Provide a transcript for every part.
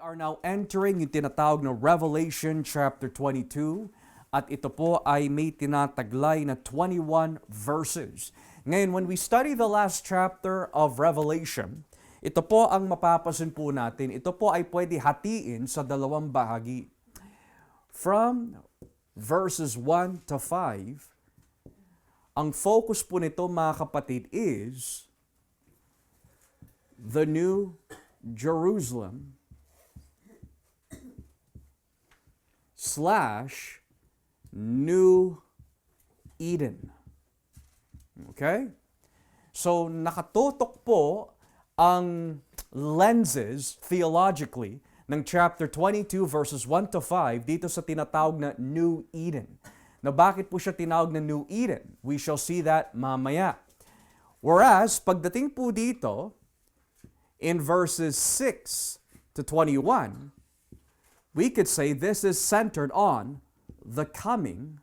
are now entering yung tinatawag na Revelation chapter 22 at ito po ay may tinataglay na 21 verses. Ngayon, when we study the last chapter of Revelation, ito po ang mapapasin po natin. Ito po ay pwede hatiin sa dalawang bahagi. From verses 1 to 5, ang focus po nito mga kapatid is the New Jerusalem / New Eden. Okay? So, nakatutok po ang lenses theologically ng chapter 22 verses 1 to 5 dito sa tinatawag na New Eden. Na bakit po siya tinawag na New Eden? We shall see that mamaya. Whereas, pagdating po dito, in verses 6 to 21, we could say this is centered on the coming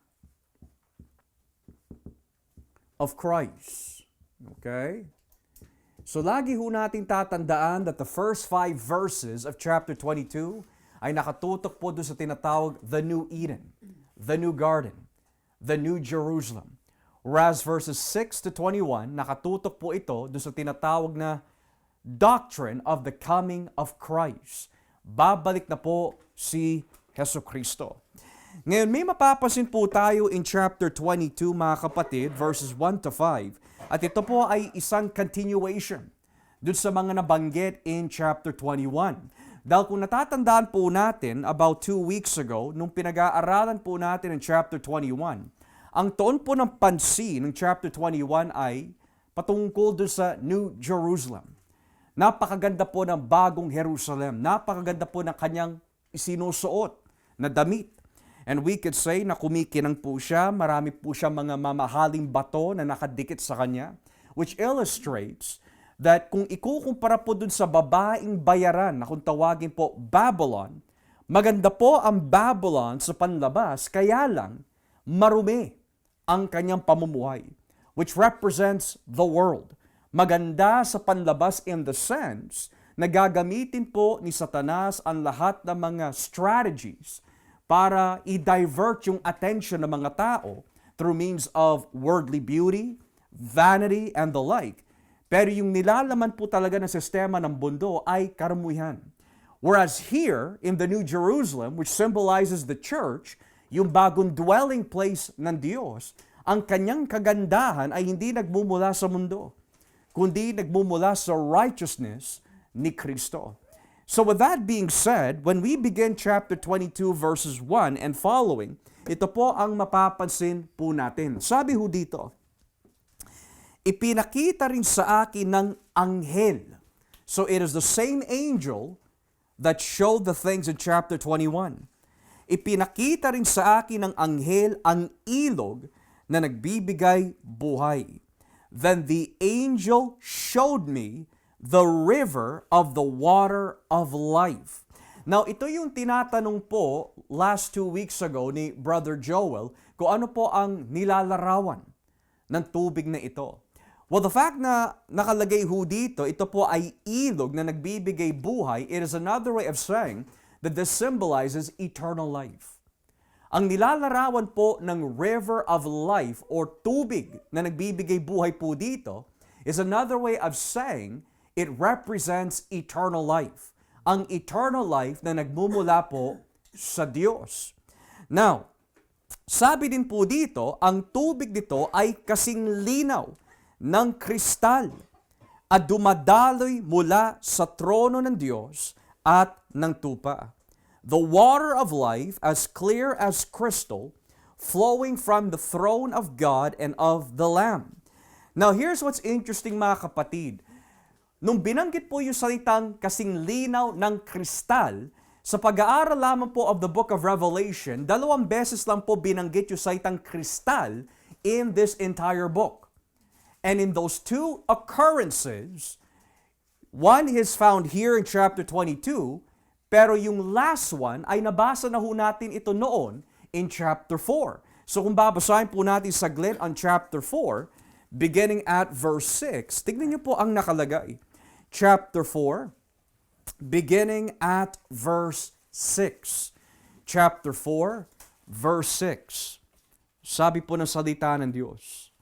of Christ. Okay? So lagi ho nating tatandaan that the first 5 verses of chapter 22 ay nakatutok po doon sa tinatawag the New Eden, the New Garden, the New Jerusalem. Whereas verses 6 to 21, nakatutok po ito doon sa tinatawag na doctrine of the coming of Christ. Babalik na po si Jesucristo. Ngayon, may mapapansin po tayo in chapter 22, mga kapatid, verses 1 to 5. At ito po ay isang continuation dun sa mga nabanggit in chapter 21. Dahil kung natatandaan po natin, about 2 weeks ago, nung pinag-aaralan po natin in chapter 21, ang toon po ng pansin ng chapter 21 ay patungkol dun sa New Jerusalem. Napakaganda po ng bagong Jerusalem. Napakaganda po ng kanyang isinusuot na damit. And we could say na kumikinang po siya, marami po siya mga mamahaling bato na nakadikit sa kanya, which illustrates that kung ikukumpara po dun sa babaeng bayaran na kung tawagin po Babylon, maganda po ang Babylon sa panlabas, kaya lang marumi ang kanyang pamumuhay, which represents the world. Maganda sa panlabas in the sense na gagamitin po ni Satanas ang lahat ng mga strategies para i-divert yung attention ng mga tao through means of worldly beauty, vanity, and the like. Pero yung nilalaman po talaga ng sistema ng mundo ay karamihan. Whereas here, in the New Jerusalem, which symbolizes the church, yung bagong dwelling place ng Diyos, ang kanyang kagandahan ay hindi nagmumula sa mundo, kundi nagmumula sa righteousness ni Kristo. So with that being said, when we begin chapter 22 verses 1 and following, ito po ang mapapansin po natin. Sabi ho dito, ipinakita rin sa akin ng anghel. So it is the same angel that showed the things in chapter 21. Ipinakita rin sa akin ng anghel ang ilog na nagbibigay buhay. Then the angel showed me the river of the water of life. Now, ito yung tinatanong po last 2 weeks ago ni Brother Joel kung ano po ang nilalarawan ng tubig na ito. Well, the fact na nakalagay ho dito, ito po ay ilog na nagbibigay buhay, it is another way of saying that this symbolizes eternal life. Ang nilalarawan po ng river of life or tubig na nagbibigay buhay po dito is another way of saying it represents eternal life. Ang eternal life na nagmumula po sa Diyos. Now, sabi din po dito, ang tubig dito ay kasing linaw ng kristal at dumadaloy mula sa trono ng Diyos at ng tupa. The water of life as clear as crystal, flowing from the throne of God and of the Lamb. Now, here's what's interesting mga kapatid. Nung binanggit po yung salitang kasing linaw ng kristal, sa pag-aaral lamang po of the book of Revelation, 2 beses lang po binanggit yung salitang kristal in this entire book. And in those 2 occurrences, one is found here in chapter 22, pero yung last one ay nabasa na ho natin ito noon in chapter 4. So kung babasahin po natin saglit on chapter 4, beginning at verse 6, tignan niyo po ang nakalagay. Chapter 4, beginning at verse 6. Chapter 4, verse 6. Sabi po ng salita ng Diyos,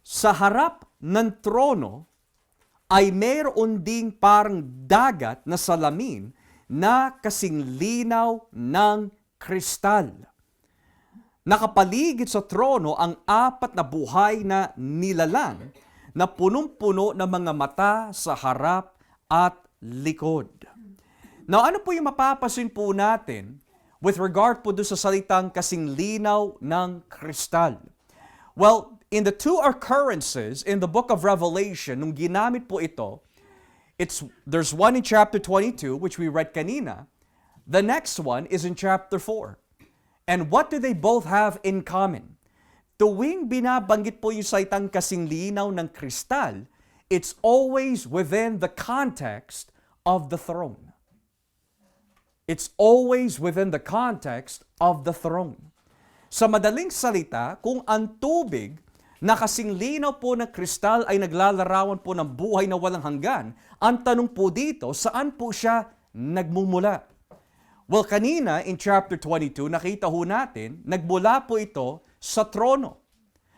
sa harap ng trono ay mayroon ding parang dagat na salamin na kasing linaw ng kristal. Nakapaligid sa trono ang 4 na buhay na nilalang na punong-puno ng mga mata sa harap at likod. Now, ano po yung mapapasin po natin with regard po doon sa salitang kasing linaw ng kristal? Well, in the 2 occurrences in the book of Revelation, nung ginamit po ito, there's one in chapter 22, which we read kanina. The next one is in chapter 4. And what do they both have in common? Tuwing binabanggit po yung salitang kasing linaw ng kristal, it's always within the context of the throne. It's always within the context of the throne. Sa madaling salita, kung ang tubig na kasing linaw po ng kristal ay naglalarawan po ng buhay na walang hanggan, ang tanong po dito, saan po siya nagmumula? Well, kanina in chapter 22, nakita ho natin, nagmula po ito sa trono.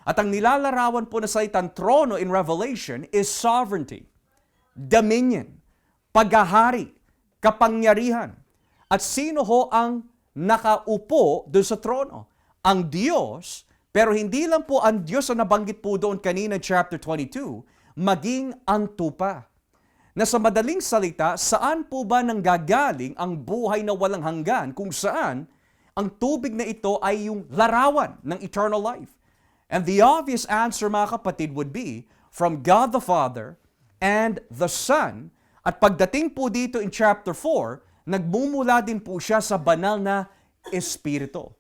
At ang nilalarawan po na salitang trono in Revelation is sovereignty, dominion, paghahari, kapangyarihan. At sino ho ang nakaupo doon sa trono? Ang Diyos, pero hindi lang po ang Diyos ang nabanggit po doon kanina chapter 22, maging ang tupa. Na sa madaling salita, saan po ba nanggagaling ang buhay na walang hanggan kung saan ang tubig na ito ay yung larawan ng eternal life? And the obvious answer, mga kapatid, would be from God the Father and the Son. At pagdating po dito in chapter 4, nagmumula din po siya sa banal na Espiritu.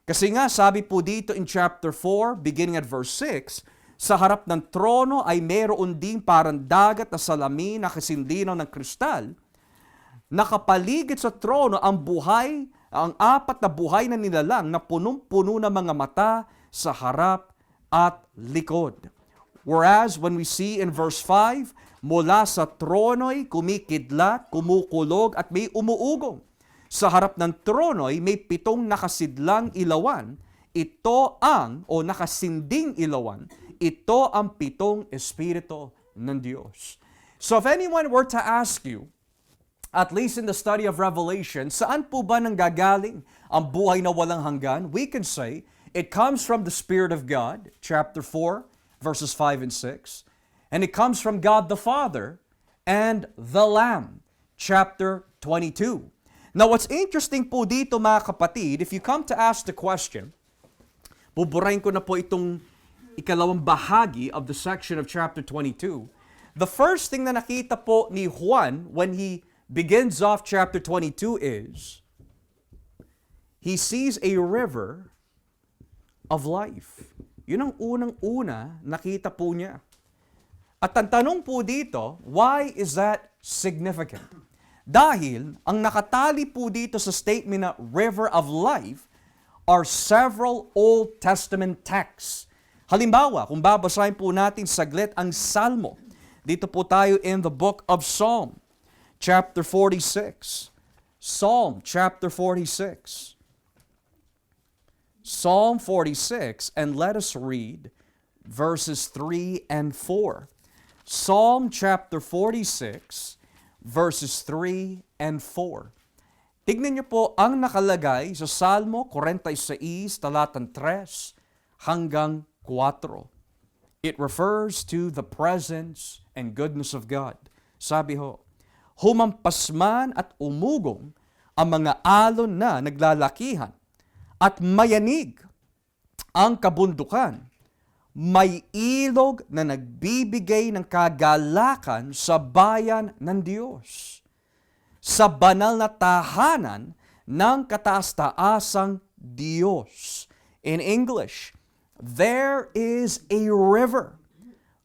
Kasi nga, sabi po dito in chapter 4, beginning at verse 6, sa harap ng trono ay mayroon ding parang dagat na salamin na kasing linaw ng kristal. Nakapaligid sa trono ang 4 na buhay na nilalang na punong-puno ng mga mata sa harap at likod. Whereas when we see in verse 5, mula sa trono'y kumikidlat, kumukulog at may umuugong. Sa harap ng trono'y may 7 nakasidlang ilawan. Ito ang, o nakasinding ilawan, ito ang 7 Espiritu ng Diyos. So if anyone were to ask you, at least in the study of Revelation, saan po ba nanggagaling ang buhay na walang hanggan? We can say, it comes from the Spirit of God, chapter 4, verses 5 and 6. And it comes from God the Father and the Lamb, chapter 22. Now, what's interesting po dito, mga kapatid, if you come to ask the question, buburahin ko na po itong ikalawang bahagi of the section of chapter 22. The first thing na nakita po ni Juan when he begins off chapter 22 is, he sees a river of life. Yun ang unang-una nakita po niya. At ang tanong po dito, why is that significant? Dahil ang nakatali po dito sa statement na river of life are several Old Testament texts. Halimbawa, kung babasahin po natin saglit ang Salmo, dito po tayo in the book of Psalm, chapter 46. Psalm chapter 46. Psalm 46, and let us read verses 3 and 4. Psalm chapter 46, verses 3 and 4. Tignan niyo po ang nakalagay sa Salmo 46, talatang 3 hanggang 4. It refers to the presence and goodness of God. Sabi ho, humampas man at umugong ang mga alon na naglalakihan at mayanig ang kabundukan. May ilog na nagbibigay ng kagalakan sa bayan ng Diyos. Sa banal na tahanan ng kataas-taasang Diyos. In English, there is a river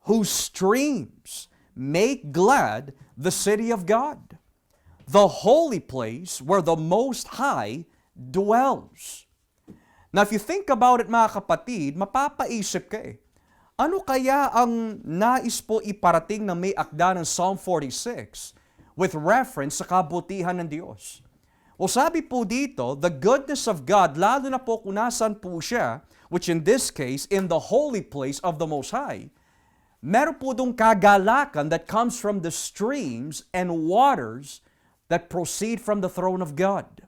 whose streams make glad the city of God, the holy place where the Most High dwells. Now, if you think about it, mga kapatid, mapapaisip ka ano kaya ang nais po iparating na may akda ng Psalm 46 with reference sa kabutihan ng Diyos. O sabi po dito, the goodness of God, lalo na po kung nasan po siya, which in this case, in the holy place of the Most High, meron po dong kagalakan that comes from the streams and waters that proceed from the throne of God.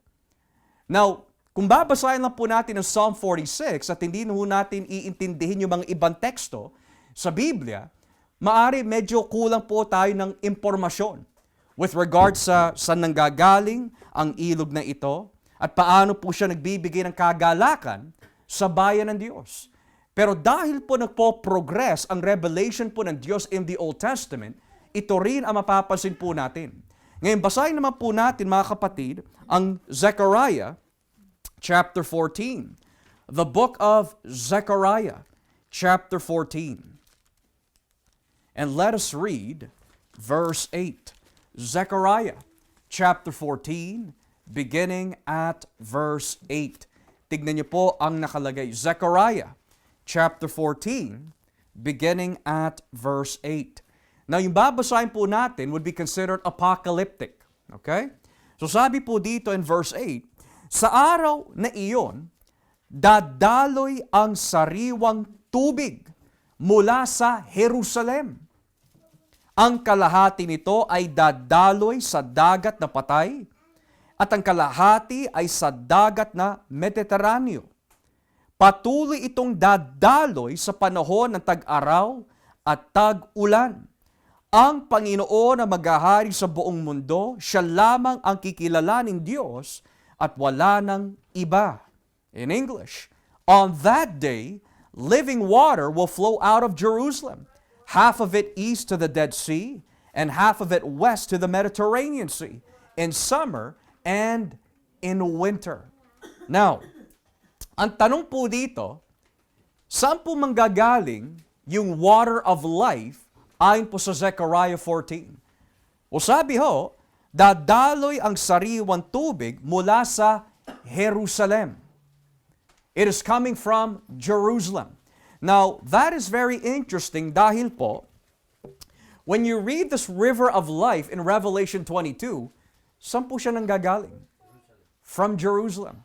Now, kung babasahin lang po natin ang Psalm 46 at hindi po natin iintindihin yung mga ibang teksto sa Biblia, maari medyo kulang po tayo ng impormasyon with regard sa saan nanggagaling ang ilog na ito at paano po siya nagbibigay ng kagalakan sa bayan ng Diyos. Pero dahil po nagpo-progress ang revelation po ng Diyos in the Old Testament, ito rin ang mapapansin po natin. Ngayon, basahin naman po natin mga kapatid ang Zechariah chapter 14. The book of Zechariah chapter 14. And let us read verse 8. Zechariah chapter 14, beginning at verse 8. Tignan niyo po ang nakalagay. Zechariah chapter 14, beginning at verse 8. Now, yung babasahin po natin would be considered apocalyptic. Okay? So sabi po dito in verse 8, sa araw na iyon, dadaloy ang sariwang tubig mula sa Jerusalem. Ang kalahati nito ay dadaloy sa dagat na patay at ang kalahati ay sa dagat na Mediteraneo. Patuloy itong dadaloy sa panahon ng tag-araw at tag-ulan. Ang Panginoon na maghahari sa buong mundo, siya lamang ang kikilalaning Diyos at wala nang iba. In English, on that day, living water will flow out of Jerusalem, half of it east to the Dead Sea, and half of it west to the Mediterranean Sea, in summer and in winter. Now, ang tanong po dito, saan po manggagaling yung water of life ayon po sa Zechariah 14? O sabi ho, dadaloy ang sariwang tubig mula sa Jerusalem. It is coming from Jerusalem. Now, that is very interesting dahil po, when you read this river of life in Revelation 22, saan po siya nanggagaling? From Jerusalem.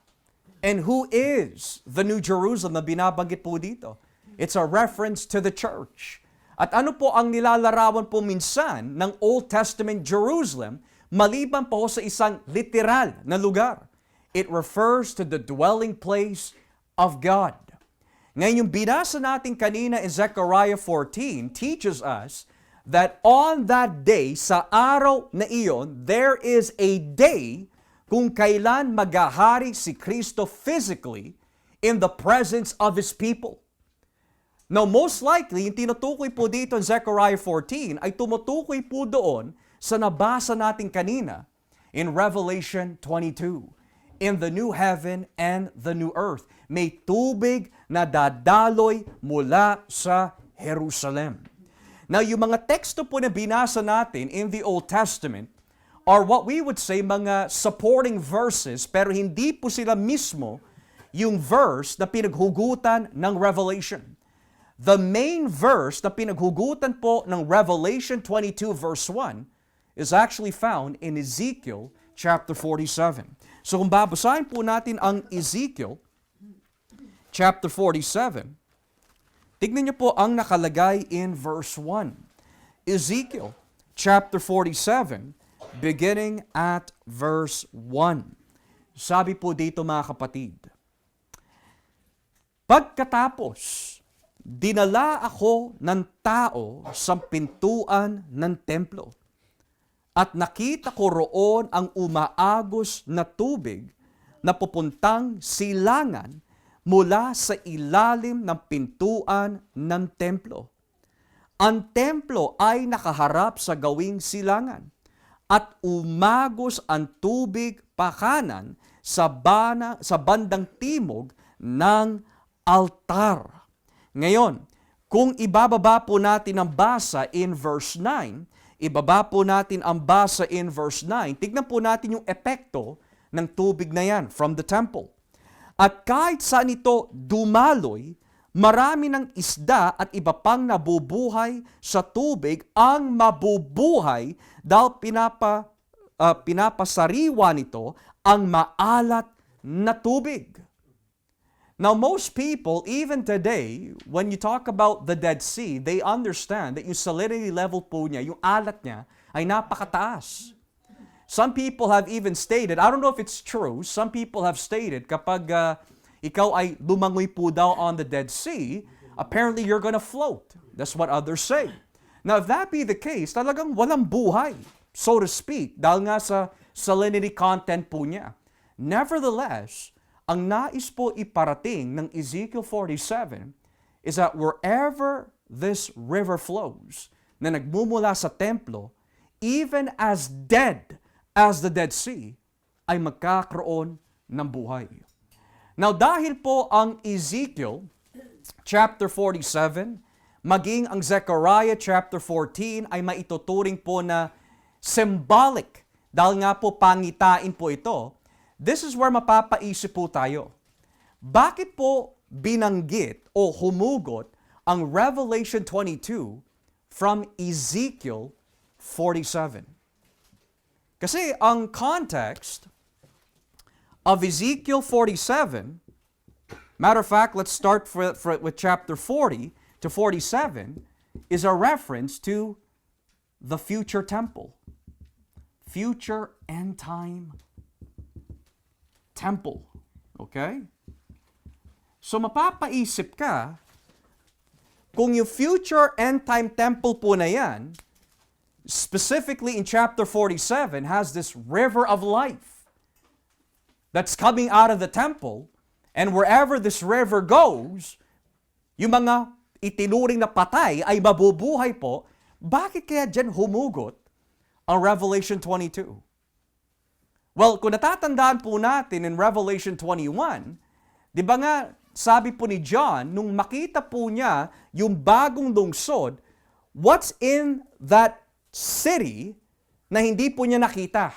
And who is the New Jerusalem na binabanggit po dito? It's a reference to the church. At ano po ang nilalarawan po minsan ng Old Testament Jerusalem maliban po sa isang literal na lugar? It refers to the dwelling place of God. Ngayon yung binasa natin kanina in Zechariah 14 teaches us that on that day, sa araw na iyon, there is a day kung kailan maghahari si Kristo physically in the presence of His people. Now, most likely, yung tinutukoy po dito in Zechariah 14 ay tumutukoy po doon sa nabasa natin kanina in Revelation 22. In the new heaven and the new earth, may tubig na dadaloy mula sa Jerusalem. Now, yung mga teksto po na binasa natin in the Old Testament are what we would say mga supporting verses, pero hindi po sila mismo yung verse na pinaghugutan ng Revelation. The main verse na pinaghugutan po ng Revelation 22 verse 1 is actually found in Ezekiel chapter 47. So kung babasahin po natin ang Ezekiel chapter 47, tignan niyo po ang nakalagay in verse 1. Ezekiel chapter 47, beginning at verse 1. Sabi po dito mga kapatid, pagkatapos, dinala ako ng tao sa pintuan ng templo at nakita ko roon ang umaagos na tubig na pupuntang silangan mula sa ilalim ng pintuan ng templo. Ang templo ay nakaharap sa gawing silangan at umagos ang tubig pakanan sa bandang timog ng altar. Ngayon, kung ibababa po natin ang basa in verse 9, ibaba po natin ang basa in verse 9, tignan po natin yung epekto ng tubig na yan from the temple. At kahit saan ito dumaloy, marami ng isda at iba pang nabubuhay sa tubig ang mabubuhay dahil pinapasariwa nito ang maalat na tubig. Now, most people, even today, when you talk about the Dead Sea, they understand that yung salinity level po niya, yung alat niya, ay napakataas. Some people have even stated, I don't know if it's true, some people have stated, kapag ikaw ay lumangoy po daw on the Dead Sea, apparently you're gonna float. That's what others say. Now, if that be the case, talagang walang buhay, so to speak, dahil nga sa salinity content po niya. Nevertheless, ang nais po iparating ng Ezekiel 47 is that wherever this river flows, na nagmumula sa templo, even as dead as the Dead Sea, ay magkakaroon ng buhay. Now, dahil po ang Ezekiel chapter 47, maging ang Zechariah chapter 14 ay maituturing po na symbolic, dahil nga po pangitain po ito, this is where mapapaisip po tayo. Bakit po binanggit o humugot ang Revelation 22 from Ezekiel 47? Kasi ang context of Ezekiel 47, matter of fact, let's start with chapter 40 to 47, is a reference to the future temple. Future end time temple. Okay? So mapapaisip ka, kung yung future end time temple po na yan, specifically in chapter 47, has this river of life that's coming out of the temple, and wherever this river goes, yung mga itinuring na patay ay mabubuhay po, bakit kaya dyan humugot ang Revelation 22? Well, kung natatandaan po natin in Revelation 21, di ba nga, sabi po ni John, nung makita po niya yung bagong lungsod, what's in that city na hindi po niya nakita?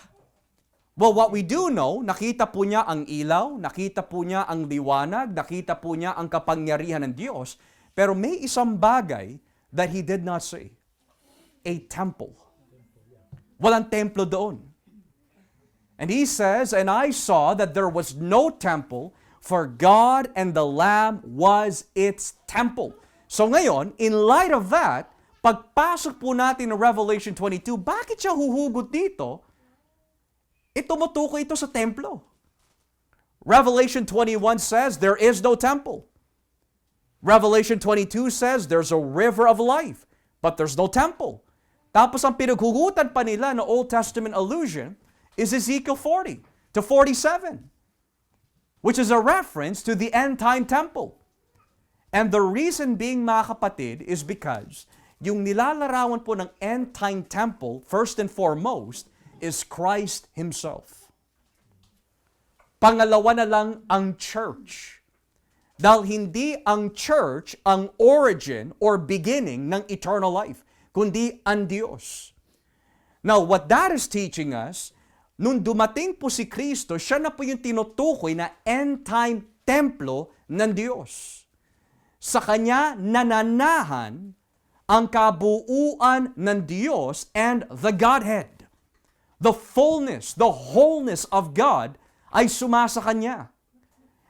Well, what we do know, nakita po niya ang ilaw, nakita po niya ang liwanag, nakita po niya ang kapangyarihan ng Diyos, pero may isang bagay that he did not see. A temple. Walang templo doon. And he says, and I saw that there was no temple, for God and the Lamb was its temple. So ngayon, in light of that, pagpasok po natin ng Revelation 22, bakit siya huhugot dito? Tumutukoy ito sa templo. Revelation 21 says, there is no temple. Revelation 22 says, there's a river of life, but there's no temple. Tapos ang pinaghugutan pa nila na Old Testament allusion is Ezekiel 40 to 47, which is a reference to the end-time temple. And the reason being, mga kapatid, is because yung nilalarawan po ng end-time temple, first and foremost, is Christ Himself. Pangalawa na lang ang church. Dahil hindi ang church ang origin or beginning ng eternal life, kundi ang Diyos. Now, what that is teaching us, nung dumating po si Kristo, siya na po yung tinutukoy na end-time templo ng Diyos. Sa Kanya nananahan ang kabuuan ng Diyos and the Godhead. The fullness, the wholeness of God ay sumasa Kanya.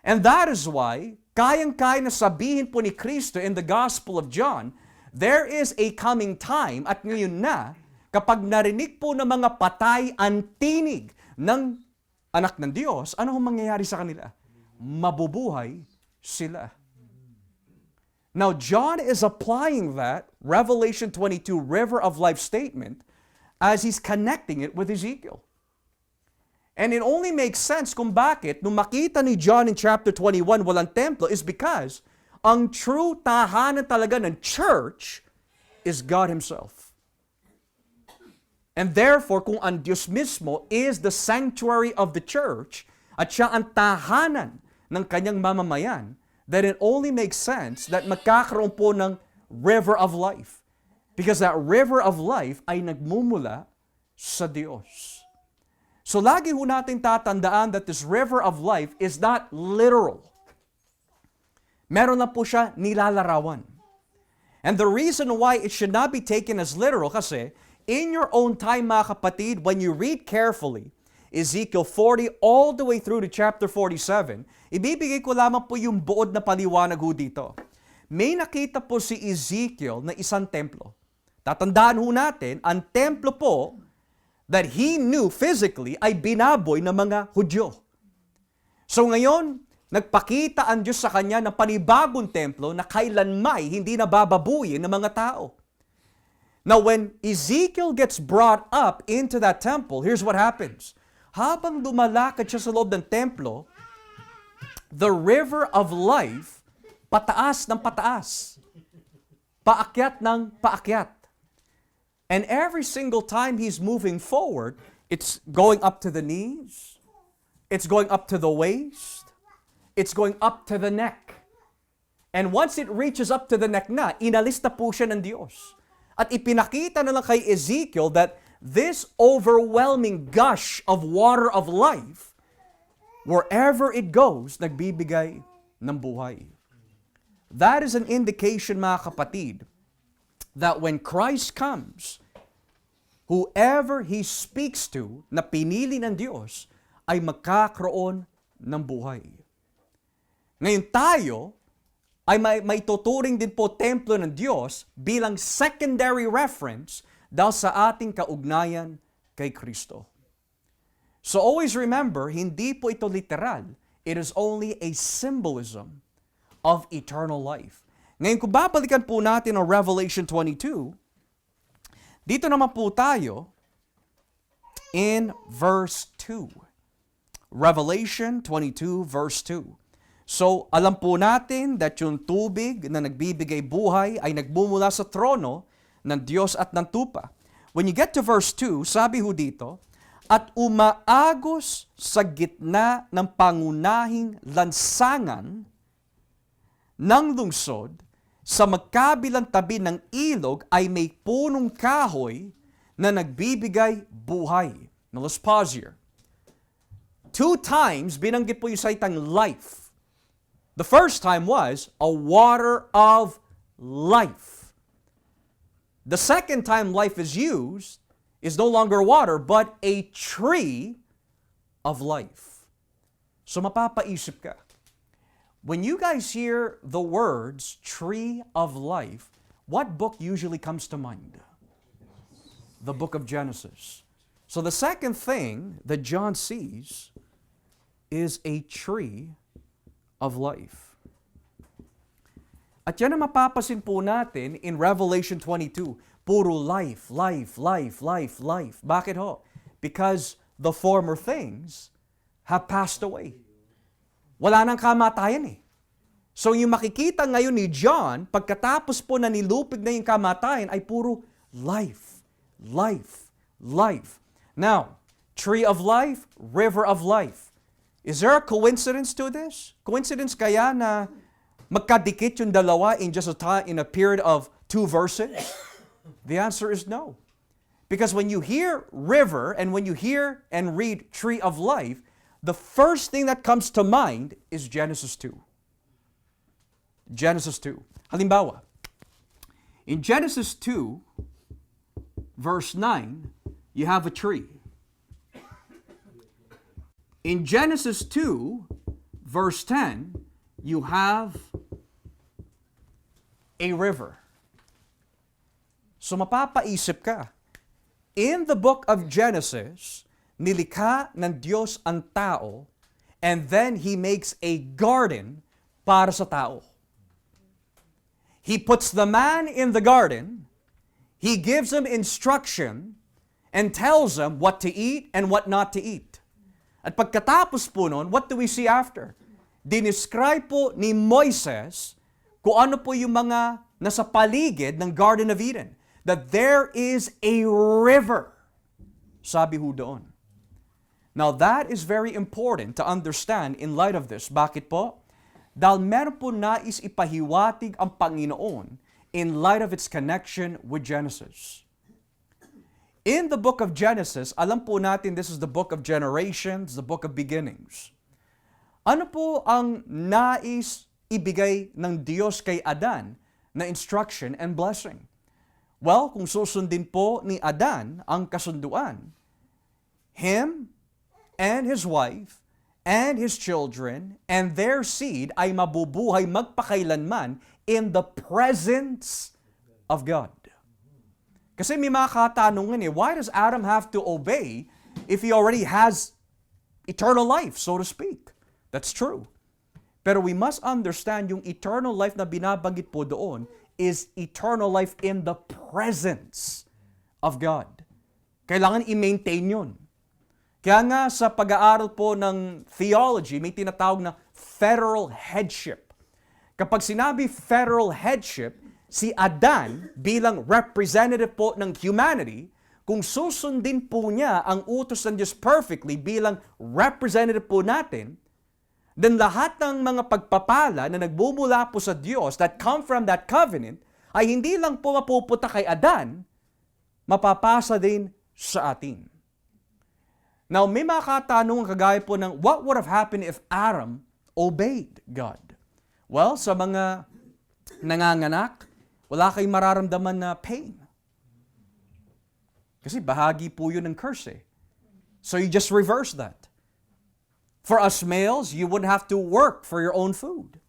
And that is why, kayang-kaya na sabihin po ni Kristo in the Gospel of John, there is a coming time, at ngayon na, kapag narinig po ng mga patay ang tinig ng anak ng Diyos, ano ang mangyayari sa kanila? Mabubuhay sila. Now, John is applying that Revelation 22 river of life statement as he's connecting it with Ezekiel. And it only makes sense kung bakit nung makita ni John in chapter 21 walang templo is because ang true tahanan talaga ng church is God Himself. And therefore, kung ang Diyos mismo is the sanctuary of the church at siya ang tahanan ng kanyang mamamayan, then it only makes sense that magkakaroon po ng river of life. Because that river of life ay nagmumula sa Diyos. So lagi ho natin tatandaan that this river of life is not literal. Meron na po siya nilalarawan. And the reason why it should not be taken as literal kasi in your own time, mga kapatid, when you read carefully, Ezekiel 40 all the way through to chapter 47, ibibigay ko lamang po yung buod na paliwanag ho dito. May nakita po si Ezekiel na isang templo. Tatandaan ho natin, ang templo po that he knew physically ay binaboy ng mga Hudyo. So ngayon, nagpakita ang Diyos sa kanya ng panibagong templo na kailanmay hindi nabababuyin ng mga tao. Now when Ezekiel gets brought up into that temple, here's what happens. Habang dumalakad siya sa loob ng templo, the river of life, pataas ng pataas. Paakyat ng paakyat. And every single time he's moving forward, it's going up to the knees, it's going up to the waist, it's going up to the neck. And once it reaches up to the neck na, inalis na po siya ng Diyos. At ipinakita na lang kay Ezekiel that this overwhelming gush of water of life, wherever it goes, nagbibigay ng buhay. That is an indication, mga kapatid, that when Christ comes, whoever He speaks to na pinili ng Diyos ay magkakaroon ng buhay. Ngayon tayo ay may tuturing din po templo ng Diyos bilang secondary reference dahil sa ating kaugnayan kay Kristo. So always remember, hindi po ito literal. It is only a symbolism of eternal life. Ngayon kung babalikan po natin ang Revelation 22, dito naman po tayo in verse 2. Revelation 22 verse 2. So, alam po natin that yung tubig na nagbibigay buhay ay nagbumula sa trono ng Diyos at ng tupa. When you get to verse 2, sabi ho dito, at umaagos sa gitna ng pangunahing lansangan ng lungsod, sa magkabilang tabi ng ilog ay may punong kahoy na nagbibigay buhay. Now let's pause here. 2 times binanggit po yung salitang life. The first time was a water of life. The second time life is used is no longer water but a tree of life. So mapapaisip ka. When you guys hear the words tree of life, what book usually comes to mind? The book of Genesis. So the second thing that John sees is a tree of life. At yan ang mapapasin po natin in Revelation 22. Puro life, life, life, life, life. Bakit ho? Because the former things have passed away. Wala nang kamatayan eh. So yung makikita ngayon ni John, pagkatapos po na nilupig na yung kamatayan, ay puro life, life, life. Now, tree of life, river of life. Is there a coincidence to this? Coincidence kaya na magkadikit yung dalawa in just in a period of 2 verses? The answer is no. Because when you hear river and when you hear and read tree of life, the first thing that comes to mind is Genesis 2. Genesis 2. Halimbawa, in Genesis 2, verse 9, you have a tree. In Genesis 2, verse 10, you have a river. So mapapaisip ka, in the book of Genesis, nilikha ng Diyos ang tao, and then He makes a garden para sa tao. He puts the man in the garden, He gives him instruction, and tells him what to eat and what not to eat. At pagkatapos po nun, what do we see after? Dinescribe po ni Moises kung ano po yung mga nasa paligid ng Garden of Eden. That there is a river. Sabi ho doon. Now that is very important to understand in light of this. Bakit po? Dahil meron po nais ipahiwatig ang Panginoon in light of its connection with Genesis. In the book of Genesis, alam po natin this is the book of generations, the book of beginnings. Ano po ang nais ibigay ng Diyos kay Adan na instruction and blessing? Well, kung susundin po ni Adan ang kasunduan, him and his wife and his children and their seed ay mabubuhay magpakailanman in the presence of God. Kasi may mga katanungan why does Adam have to obey if he already has eternal life, so to speak? That's true. Pero we must understand yung eternal life na binabanggit po doon is eternal life in the presence of God. Kailangan i-maintain yun. Kaya nga sa pag-aaral po ng theology, may tinatawag na federal headship. Kapag sinabi federal headship, si Adan bilang representative po ng humanity, kung susundin po niya ang utos ng Diyos perfectly bilang representative po natin, then lahat ng mga pagpapala na nagbumula po sa Diyos that come from that covenant ay hindi lang po mapupunta kay Adan, mapapasa din sa atin. Now, may mga katanungan kagaya po ng what would have happened if Adam obeyed God? Well, sa mga nanganganak, wala kayong mararamdaman na pain. Kasi bahagi po yun ng curse So you just reverse that. For us males, you wouldn't have to work for your own food.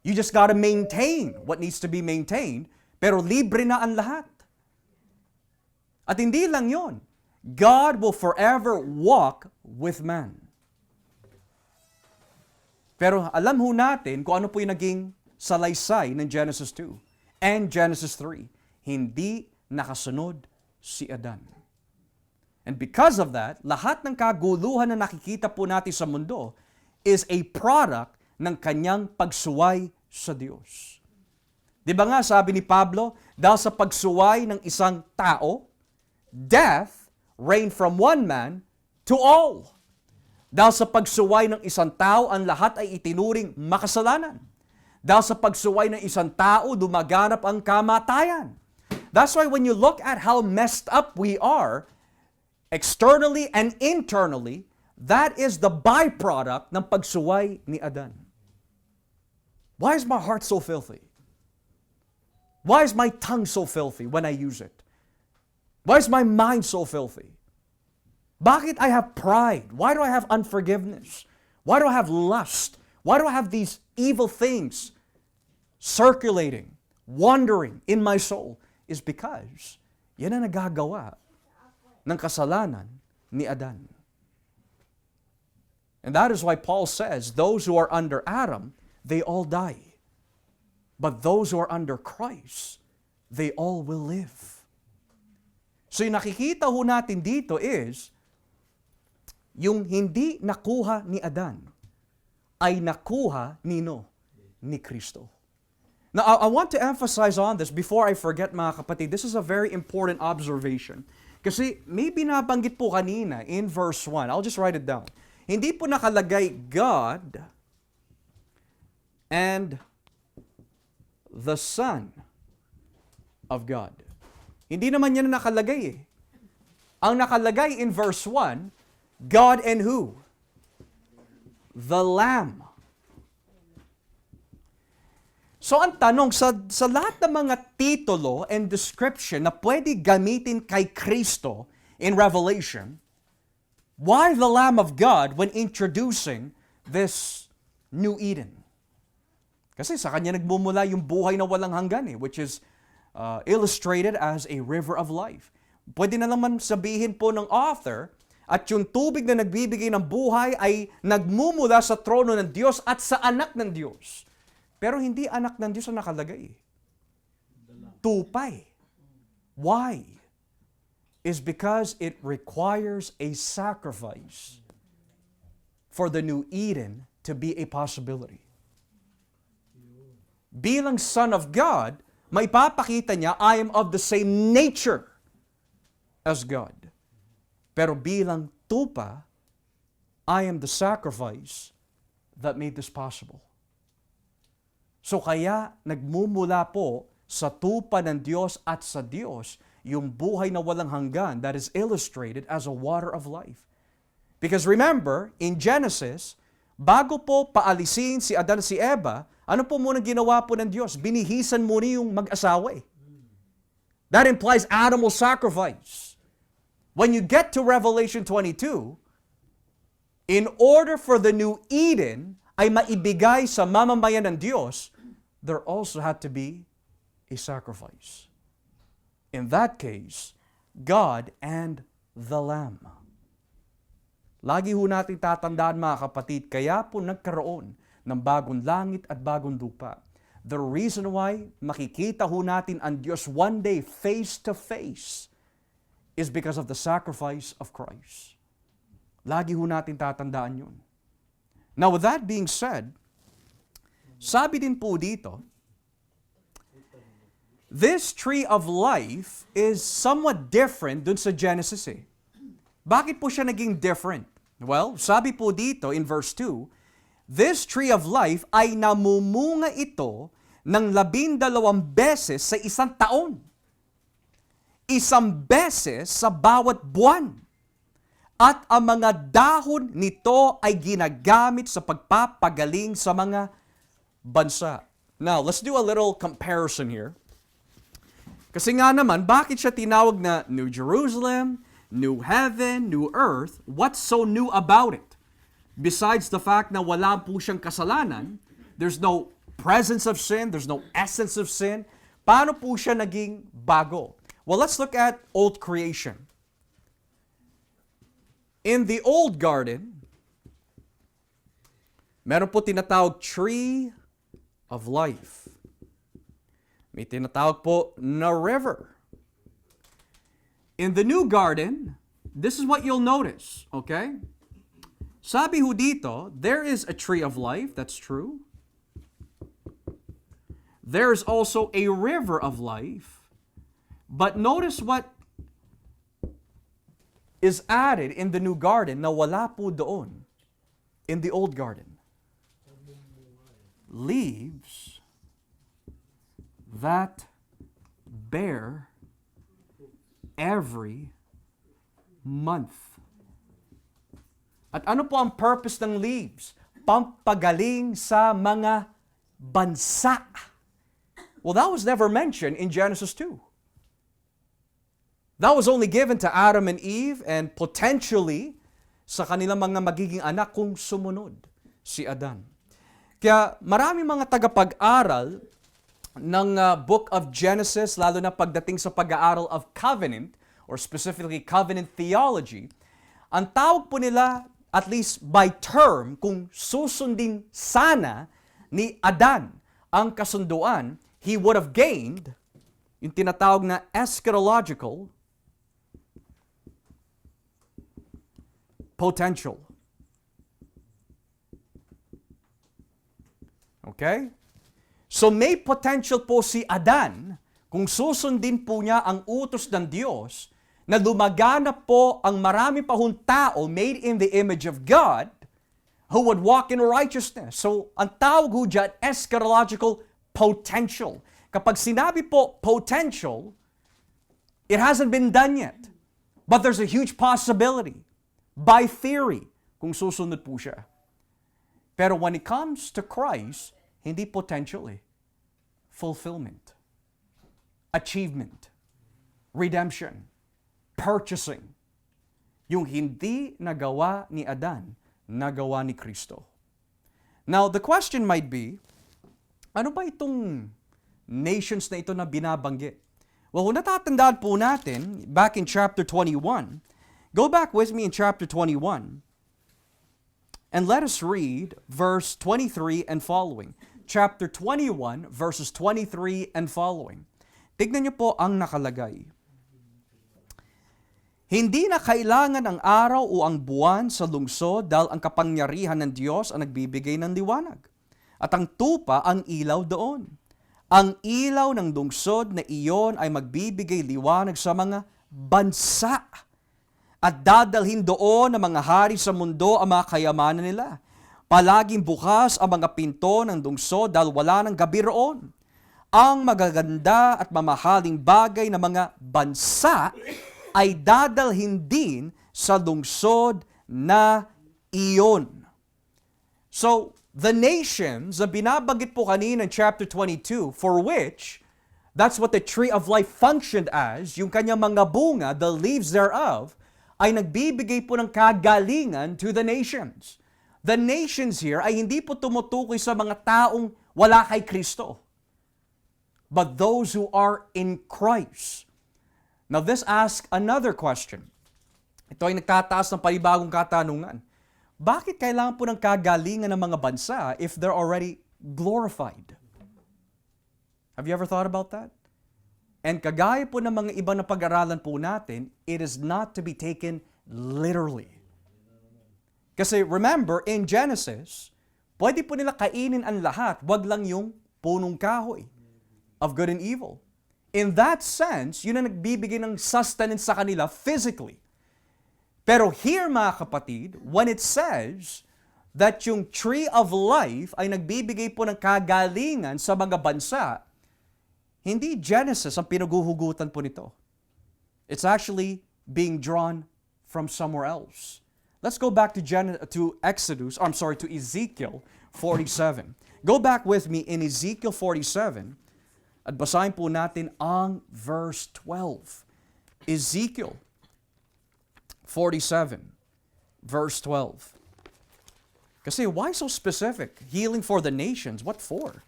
You just gotta maintain what needs to be maintained, pero libre na ang lahat. At hindi lang yon. God will forever walk with man. Pero alam ho natin kung ano po yung naging salaysay ng Genesis 2 and Genesis 3. Hindi nakasunod si Adan. And because of that, lahat ng kaguluhan na nakikita po natin sa mundo is a product ng kanyang pagsuway sa Diyos. Di ba nga sabi ni Pablo, dahil sa pagsuway ng isang tao, death reigned from one man to all. Dahil sa pagsuway ng isang tao, ang lahat ay itinuring makasalanan. Dahil sa pagsuway ng isang tao, dumaganap ang kamatayan. That's why when you look at how messed up we are, externally and internally, that is the byproduct ng pagsuway ni Adan. Why is my heart so filthy? Why is my tongue so filthy when I use it? Why is my mind so filthy? Bakit I have pride? Why do I have unforgiveness? Why do I have lust? Why do I have these evil things circulating, wandering in my soul? Is because yan ang nagagawa ng kasalanan ni Adan. And that is why Paul says, those who are under Adam, they all die. But those who are under Christ, they all will live. So yung nakikita ho natin dito is, yung hindi nakuha ni Adan, ay nakuha ni Kristo. Now, I want to emphasize on this before I forget mga kapatid. This is a very important observation. Kasi may binabanggit po kanina in verse 1. I'll just write it down. Hindi po nakalagay God and the Son of God. Hindi naman yan nakalagay Ang nakalagay in verse 1, God and who? The Lamb. So ang tanong, sa lahat ng mga titulo and description na pwede gamitin kay Kristo in Revelation, why the Lamb of God when introducing this new Eden? Kasi sa kanya nagmumula yung buhay na walang hanggan which is illustrated as a river of life. Pwede na naman sabihin po ng author, at yung tubig na nagbibigay ng buhay ay nagmumula sa trono ng Diyos at sa anak ng Diyos. Pero hindi anak ng Diyos ang nakalagay. Tupay. Why? Is because it requires a sacrifice for the new Eden to be a possibility. Bilang Son of God, may papakita niya, I am of the same nature as God. Pero bilang tupa, I am the sacrifice that made this possible. So kaya nagmumula po sa tupa ng Diyos at sa Diyos yung buhay na walang hanggan that is illustrated as a water of life. Because remember, in Genesis, bago po paalisin si Adan at si Eva, ano po muna ginawa po ng Diyos? Binihisan muna yung mag-asawa That implies animal sacrifice. When you get to Revelation 22, in order for the new Eden ay maibigay sa mamamayan ng Diyos, there also had to be a sacrifice. In that case, God and the Lamb. Lagi ho natin tatandaan mga kapatid, kaya po nagkaroon ng bagong langit at bagong lupa. The reason why makikita ho natin ang Diyos one day face to face is because of the sacrifice of Christ. Lagi ho natin tatandaan yun. Now with that being said, sabi din po dito, this tree of life is somewhat different dun sa Genesis eh. Bakit po siya naging different? Well, sabi po dito in verse 2, this tree of life ay namumunga ito ng 12 beses sa isang taon. Isang beses sa bawat buwan. At ang mga dahon nito ay ginagamit sa pagpapagaling sa mga bansa. Now, let's do a little comparison here. Kasi nga naman, bakit siya tinawag na New Jerusalem, New Heaven, New Earth? What's so new about it? Besides the fact na wala po siyang kasalanan, there's no presence of sin, there's no essence of sin. Paano po siya naging bago? Well, let's look at old creation. In the old garden, meron po tinatawag tree of life. May tinatawag po na river. In the new garden, this is what you'll notice, okay? Sabi ho dito, there is a tree of life, that's true. There's also a river of life. But notice what is added in the new garden na wala po doon in the old garden. Leaves that bear every month. At ano po ang purpose ng leaves? Pampagaling sa mga bansa. Well, that was never mentioned in Genesis 2. That was only given to Adam and Eve and potentially sa kanilang mga magiging anak kung sumunod si Adan. Kaya marami mga tagapag-aral ng Book of Genesis, lalo na pagdating sa pag-aaral of covenant, or specifically covenant theology, ang tawag po nila, at least by term, kung susundin sana ni Adan ang kasunduan, he would have gained yung tinatawag na eschatological potential. Okay? So may potential po si Adan kung susundin po niya ang utos ng Diyos na lumaganap po ang marami pa hong tao made in the image of God who would walk in righteousness. So ang tawag ho dyan, eschatological potential. Kapag sinabi po potential, it hasn't been done yet. But there's a huge possibility. By theory, kung susunod po siya. Pero when it comes to Christ, hindi potential eh. Fulfillment. Achievement. Redemption. Purchasing. Yung hindi nagawa ni Adan, nagawa ni Kristo. Now, the question might be, ano ba itong nations na ito na binabanggit? Well, kung natatandaan po natin, back in chapter 21, go back with me in chapter 21, and let us read verse 23 and following. Chapter 21, verses 23 and following. Tignan niyo po ang nakalagay. Hindi na kailangan ang araw o ang buwan sa lungsod dahil ang kapangyarihan ng Diyos ang nagbibigay ng liwanag. At ang tupa ang ilaw doon. Ang ilaw ng lungsod na iyon ay magbibigay liwanag sa mga bansa. At dadalhin doon ng mga hari sa mundo ang mga kayamanan nila. Palaging bukas ang mga pinto ng lungsod dahil wala ng gabi roon. Ang magaganda at mamahaling bagay ng mga bansa ay dadalhin din sa lungsod na iyon. So, the nations na binabanggit po kanina in chapter 22, for which That's what the tree of life functioned as. Yung kanyang mga bunga, the leaves thereof, ay nagbibigay po ng kagalingan to the nations. The nations here ay hindi po tumutukoy sa mga taong wala kay Kristo, but those who are in Christ. Now this asks another question. Ito ay nagtataas ng panibagong katanungan. Bakit kailangan po ng kagalingan ng mga bansa if they're already glorified? Have you ever thought about that? And kagaya po ng mga ibang na pag-aralan po natin, it is not to be taken literally. Kasi remember, in Genesis, pwede po nila kainin ang lahat, wag lang yung punong kahoy of good and evil. In that sense, yun ang nagbibigay ng sustenance sa kanila physically. Pero here mga kapatid, when it says that yung tree of life ay nagbibigay po ng kagalingan sa mga bansa, hindi Genesis ang pinuguhugutan po nito. It's actually being drawn from somewhere else. Let's go back to Ezekiel 47. Go back with me in Ezekiel 47 at basahin po natin ang verse 12. Ezekiel 47, verse 12. Kasi why so specific? Healing for the nations, what for?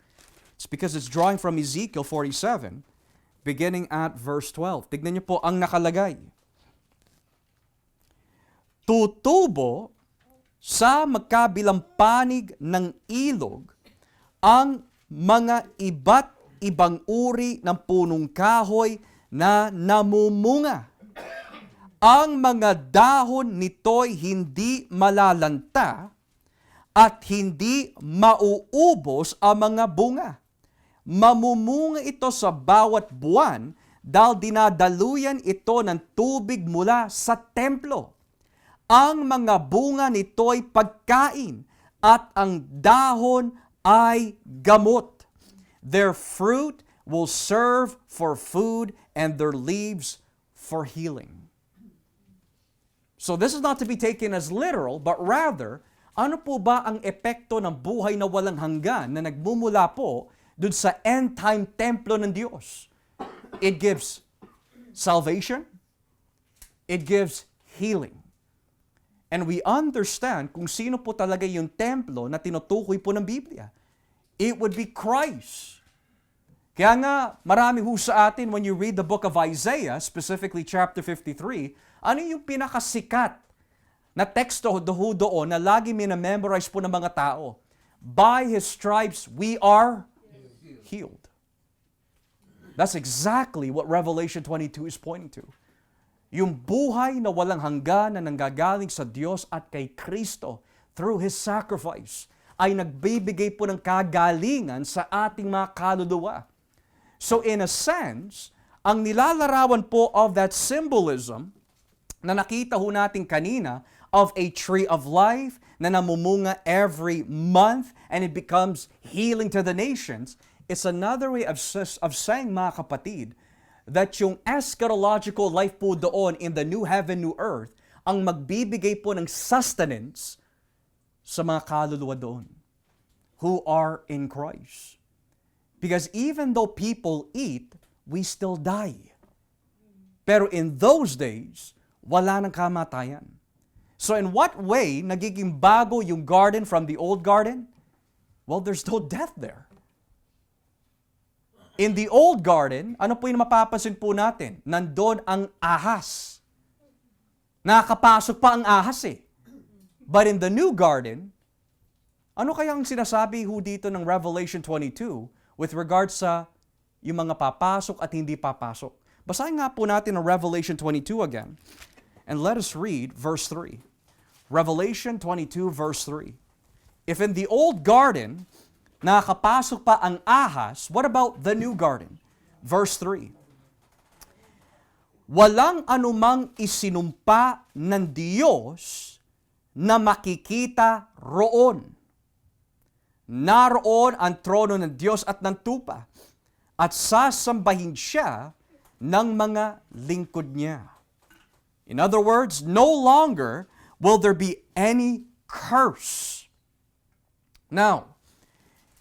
It's because it's drawing from Ezekiel 47, beginning at verse 12. Tignan niyo po ang nakalagay. Tutubo sa magkabilang panig ng ilog ang mga iba't ibang uri ng punong kahoy na namumunga. Ang mga dahon nito'y hindi malalanta at hindi mauubos ang mga bunga. Mamumunga ito sa bawat buwan dahil dinadaluyan ito ng tubig mula sa templo. Ang mga bunga nito'y pagkain at ang dahon ay gamot. Their fruit will serve for food and their leaves for healing. So this is not to be taken as literal, but rather, ano po ba ang epekto ng buhay na walang hanggan na nagmumula po dun sa end-time templo ng Diyos? It gives salvation. It gives healing. And we understand kung sino po talaga yung templo na tinutukoy po ng Biblia. It would be Christ. Kaya nga, marami ho sa atin, when you read the book of Isaiah, specifically chapter 53, ano yung pinakasikat na teksto doon na lagi minamemorize po ng mga tao? By His stripes, we are healed. That's exactly what Revelation 22 is pointing to. Yung buhay na walang hanggan na nanggagaling sa Diyos at kay Kristo through His sacrifice ay nagbibigay po ng kagalingan sa ating mga kaluluwa. So in a sense, ang nilalarawan po of that symbolism na nakita ho natin kanina of a tree of life na namumunga every month and it becomes healing to the nations, it's another way of saying, mga kapatid, that yung eschatological life po doon in the new heaven, new earth, ang magbibigay po ng sustenance sa mga kaluluwa doon who are in Christ. Because even though people eat, we still die. Pero in those days, wala nang kamatayan. So in what way nagiging bago yung garden from the old garden? Well, there's no death there. In the old garden, ano po yung mapapansin po natin? Nandun ang ahas. Nakakapasok pa ang ahas eh. But in the new garden, ano kaya ang sinasabi ho dito ng Revelation 22 with regards sa yung mga papasok at hindi papasok? Basahin nga po natin ang Revelation 22 again. And let us read verse 3. Revelation 22 verse 3. If in the old garden, nakakapasok pa ang ahas, what about the new garden? Verse 3. Walang anumang isinumpa ng Diyos na makikita roon. Naroon ang trono ng Diyos at ng tupa, at sasambahin siya ng mga lingkod niya. In other words, no longer will there be any curse. Now,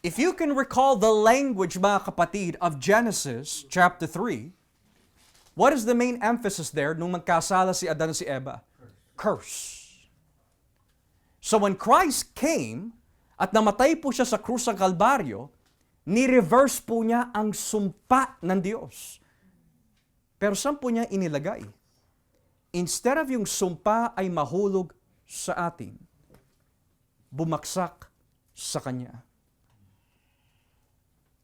If you can recall the language, mga kapatid, of Genesis chapter 3, what is the main emphasis there nung magkasala si Adan at si Eva? Curse. So when Christ came at namatay po siya sa krus ng Kalbaryo, ni-reverse po niya ang sumpa ng Diyos. Pero saan po niya inilagay? Instead of yung sumpa ay mahulog sa atin, bumaksak sa Kanya.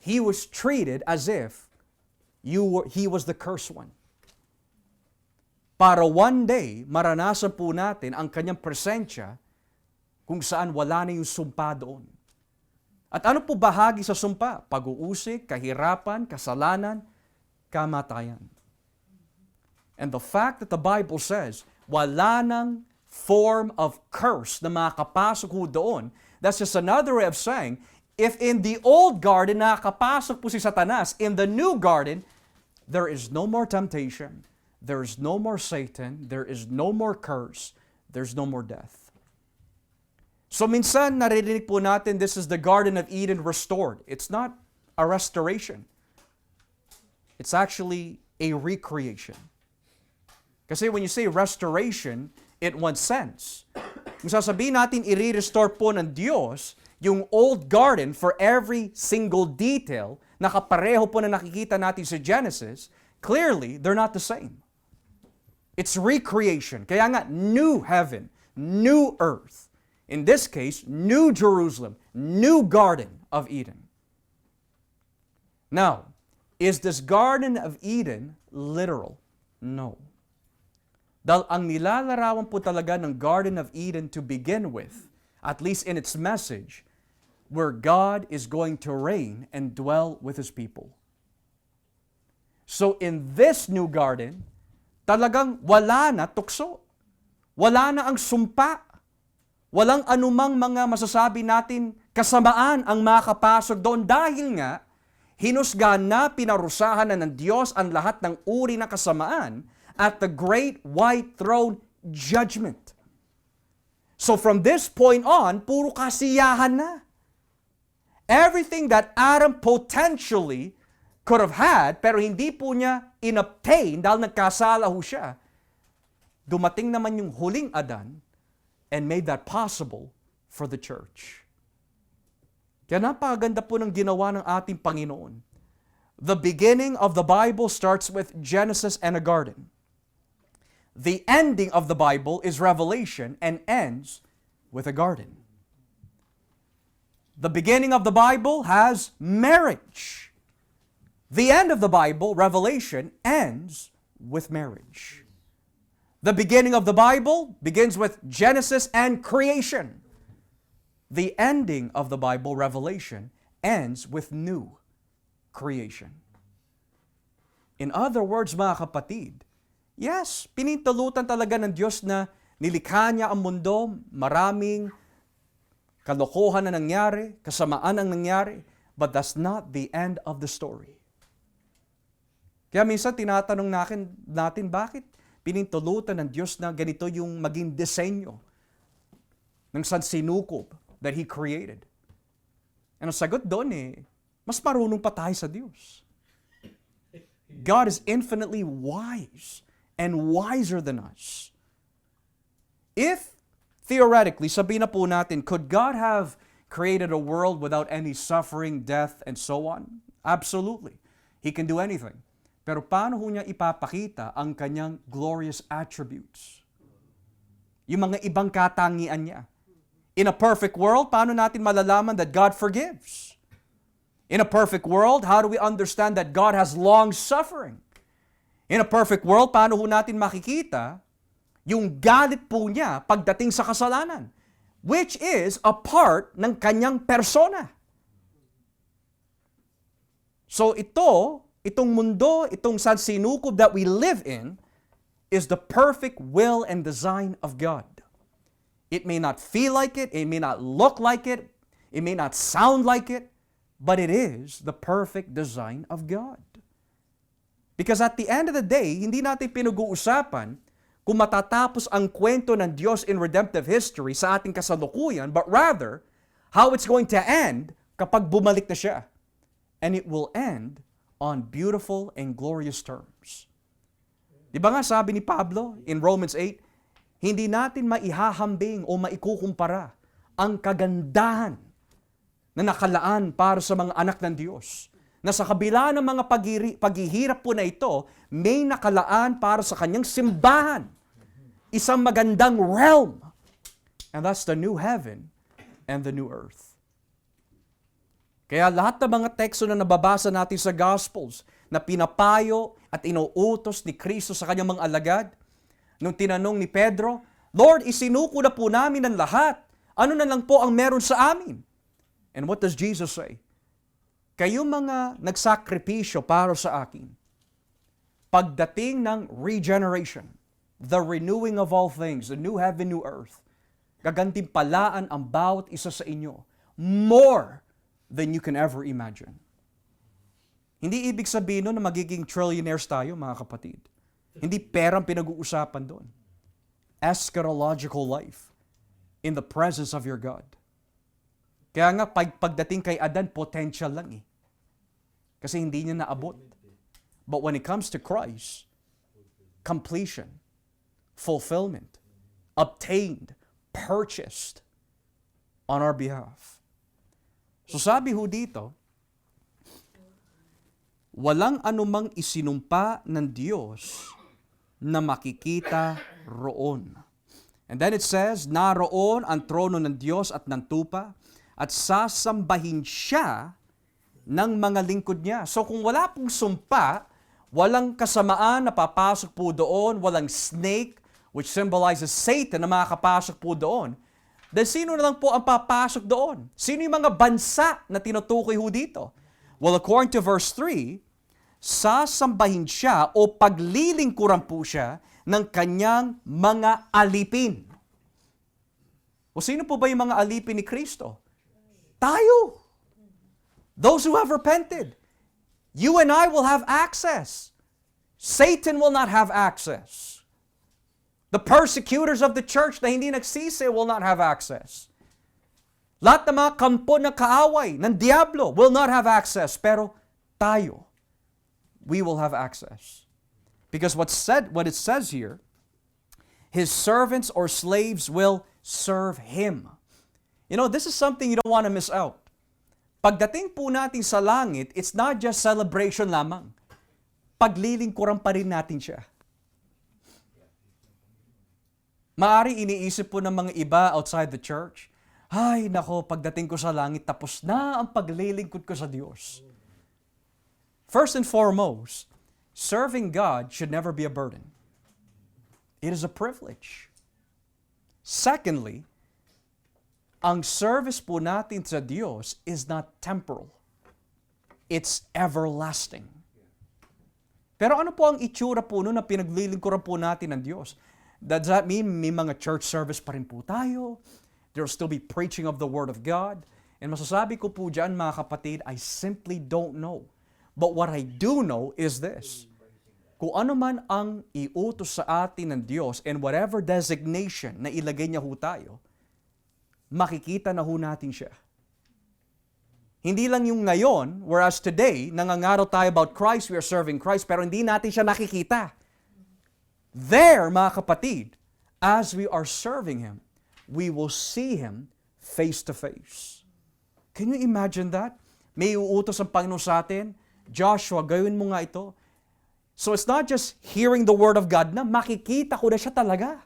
He was treated as if he was the cursed one. Para one day, maranasan po natin ang Kanyang presensya kung saan wala na yung sumpa doon. At ano po bahagi sa sumpa? Pag-uusig, kahirapan, kasalanan, kamatayan. And the fact that the Bible says, wala nang form of curse na makakapasok ho doon, that's just another way of saying, if in the old garden nakakapasok po si Satanas, in the new garden, there is no more temptation, there is no more Satan, there is no more curse, there's no more death. So minsan naririnig po natin, this is the Garden of Eden restored. It's not a restoration. It's actually a recreation. Kasi when you say restoration, in one sense, kung sasabihin natin i-restore po ng Diyos yung old garden for every single detail na kapareho po na nakikita natin sa Genesis, clearly, they're not the same. It's recreation. Kaya nga, new heaven, new earth. In this case, New Jerusalem, new Garden of Eden. Now, is this Garden of Eden literal? No. Dahil ang nilalarawan po talaga ng Garden of Eden to begin with, at least in its message, where God is going to reign and dwell with His people. So in this new garden, talagang wala na tukso. Wala na ang sumpa. Walang anumang mga masasabi natin kasamaan ang makapasok doon dahil nga hinusgahan na, pinarusahan na ng Diyos ang lahat ng uri ng kasamaan at the great white throne judgment. So from this point on, puro kasiyahan na. Everything that Adam potentially could have had pero hindi po niya inobtain dahil nagkasala ho siya, dumating naman yung huling Adan and made that possible for the church. Kaya napakaganda po ng ginawa ng ating Panginoon. The beginning of the Bible starts with Genesis and a garden. The ending of the Bible is Revelation and ends with a garden. The beginning of the Bible has marriage. The end of the Bible, Revelation, ends with marriage. The beginning of the Bible begins with Genesis and creation. The ending of the Bible, Revelation, ends with new creation. In other words, mga kapatid, yes, pinintulutan talaga ng Diyos na nilikha niya ang mundo, maraming kalokohan na nangyari, kasamaan ang nangyari, but that's not the end of the story. Kaya minsan tinatanong natin bakit pinintulutan ng Diyos na ganito yung maging disenyo ng sansinukob that He created. And ang sagot doon mas marunong pa tayo sa Diyos. God is infinitely wise and wiser than us. If, theoretically, sabihin na po natin, could God have created a world without any suffering, death, and so on? Absolutely. He can do anything. Pero paano ho niya ipapakita ang kanyang glorious attributes? Yung mga ibang katangian niya. In a perfect world, paano natin malalaman that God forgives? In a perfect world, how do we understand that God has long suffering? In a perfect world, paano ho natin makikita yung galit po niya pagdating sa kasalanan? Which is a part ng kanyang persona. So itong mundo, itong sansinukob that we live in, is the perfect will and design of God. It may not feel like it may not look like it may not sound like it, but it is the perfect design of God. Because at the end of the day, hindi natin pinag-uusapan kung matatapos ang kwento ng Diyos in redemptive history sa ating kasalukuyan, but rather, how it's going to end kapag bumalik na siya. And it will end on beautiful and glorious terms. Di ba nga sabi ni Pablo in Romans 8, hindi natin maihahambing o maikukumpara ang kagandahan na nakalaan para sa mga anak ng Diyos. Na sa kabila ng mga paghihirap po na ito, may nakalaan para sa kanyang simbahan. Isang magandang realm. And that's the new heaven and the new earth. Kaya lahat ng mga teksto na nababasa natin sa Gospels na pinapayo at inuutos ni Kristo sa kanyang mga alagad, nung tinanong ni Pedro, Lord, isinuko na po namin ang lahat. Ano na lang po ang meron sa amin? And what does Jesus say? Kayo mga nagsakripisyo para sa akin, pagdating ng regeneration, the renewing of all things, the new heaven, new earth, gagantimpalaan ang bawat isa sa inyo more than you can ever imagine. Hindi ibig sabihin nun na magiging trillionaires tayo, mga kapatid. Hindi perang pinag-uusapan doon. Eschatological life in the presence of your God. Kaya nga, pagdating kay Adan, potential lang eh. Kasi hindi niya naabot. But when it comes to Christ, completion, fulfillment, obtained, purchased on our behalf. So sabi ho dito, walang anumang isinumpa ng Diyos na makikita roon. And then it says, naroon ang trono ng Diyos at ng tupa, at sasambahin siya ng mga lingkod niya. So kung wala pong sumpa, walang kasamaan na papasok po doon, walang snake, which symbolizes Satan na makakapasok po doon, then sino na lang po ang papasok doon? Sino yung mga bansa na tinutukoy ho dito? Well, according to verse 3, sasambahin siya o paglilingkuran po siya ng kanyang mga alipin. O sino po ba yung mga alipin ni Kristo? Tayo. Those who have repented. You and I will have access. Satan will not have access. The persecutors of the church na hindi nagsisi will not have access. Lahat ng mga kampo na kaaway ng diablo will not have access. Pero tayo, we will have access. Because what it says here, his servants or slaves will serve him. You know, this is something you don't want to miss out. Pagdating po natin sa langit, it's not just celebration lamang. Paglilingkuran pa rin natin siya. Maari iniisip po ng mga iba outside the church, ay nako, pagdating ko sa langit, tapos na ang paglilingkod ko sa Diyos. First and foremost, serving God should never be a burden. It is a privilege. Secondly, ang service po natin sa Diyos is not temporal. It's everlasting. Pero ano po ang itsura po nun na pinaglilingkuran po natin ng Diyos? Does that mean may mga church service pa rin po tayo? There will still be preaching of the Word of God? And masasabi ko po dyan, mga kapatid, I simply don't know. But what I do know is this. Kung ano man ang iutos sa atin ng Diyos and whatever designation na ilagay niya ho tayo, makikita na ho natin siya. Hindi lang yung ngayon, whereas today, nangangaral tayo about Christ, we are serving Christ, pero hindi natin siya nakikita. There, mga kapatid, as we are serving Him, we will see Him face to face. Can you imagine that? May uutos ang Panginoon sa atin, Joshua, gawin mo nga ito. So it's not just hearing the Word of God na makikita ko na siya talaga.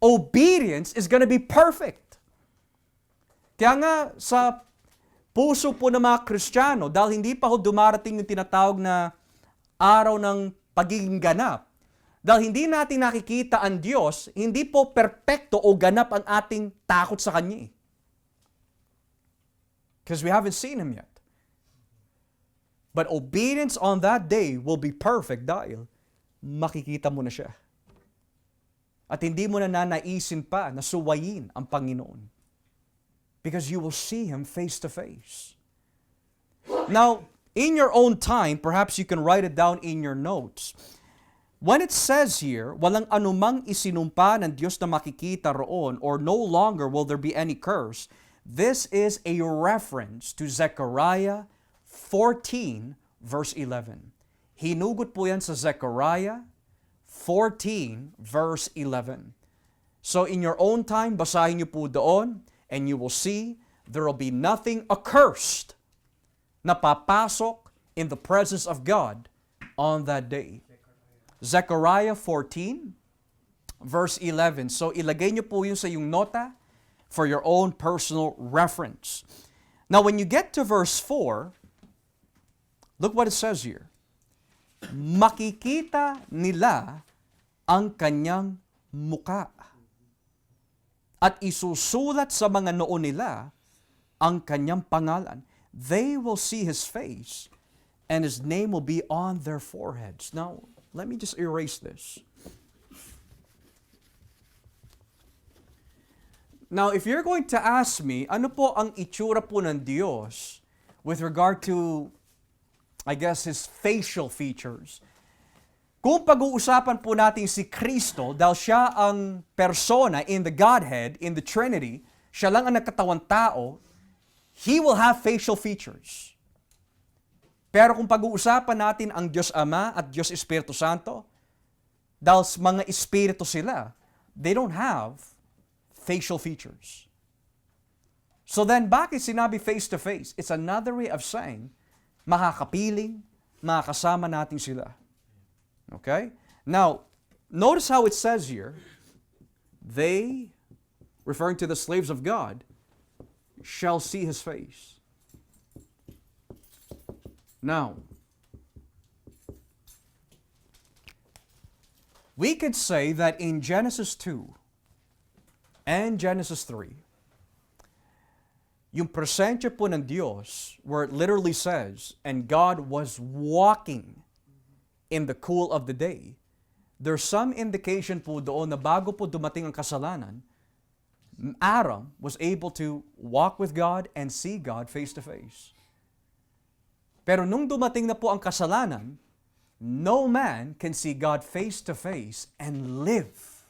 Obedience is gonna be perfect. Kaya nga sa puso po ng mga Kristiyano, dahil hindi pa ho dumarating yung tinatawag na araw ng pagiging ganap, dahil hindi natin nakikita ang Diyos, hindi po perpekto o ganap ang ating takot sa Kanya. Because we haven't seen Him yet. But obedience on that day will be perfect dahil makikita mo na siya. At hindi mo na nanaisin pa na suwayin ang Panginoon. Because you will see Him face to face. Now, in your own time, perhaps you can write it down in your notes. When it says here, walang anumang isinumpa ng Diyos na makikita roon, or no longer will there be any curse, This is a reference to Zechariah 14 verse 11. Hinugot po yan sa Zechariah 14 verse 11. So in your own time, basahin niyo po doon, and you will see there will be nothing accursed na papasok in the presence of God on that day. Zechariah 14 verse 11. So ilagay niyo po yun sa iyong nota for your own personal reference. Now when you get to verse 4, look what it says here. Makikita nila ang kanyang muka at isusulat sa mga noo nila ang kanyang pangalan. They will see His face and His name will be on their foreheads. Now, let me just erase this. Now, if you're going to ask me, ano po ang itsura po ng Diyos with regard to, I guess, His facial features? Kung pag-uusapan po natin si Kristo, dahil siya ang persona in the Godhead, in the Trinity, siya lang ang nagkatawang tao, He will have facial features. Pero kung pag-uusapan natin ang Diyos Ama at Diyos Espiritu Santo, dahil mga espiritu sila, they don't have facial features. So then, bakit sinabi face-to-face? It's another way of saying, makakapiling, makakasama natin sila. Okay? Now, notice how it says here, they, referring to the slaves of God, shall see His face. Now, we could say that in Genesis 2 and Genesis 3, yung presensya po ng Diyos, where it literally says, and God was walking in the cool of the day, there's some indication po doon na bago po dumating ang kasalanan, Adam was able to walk with God and see God face to face. Pero nung dumating na po ang kasalanan, no man can see God face to face and live.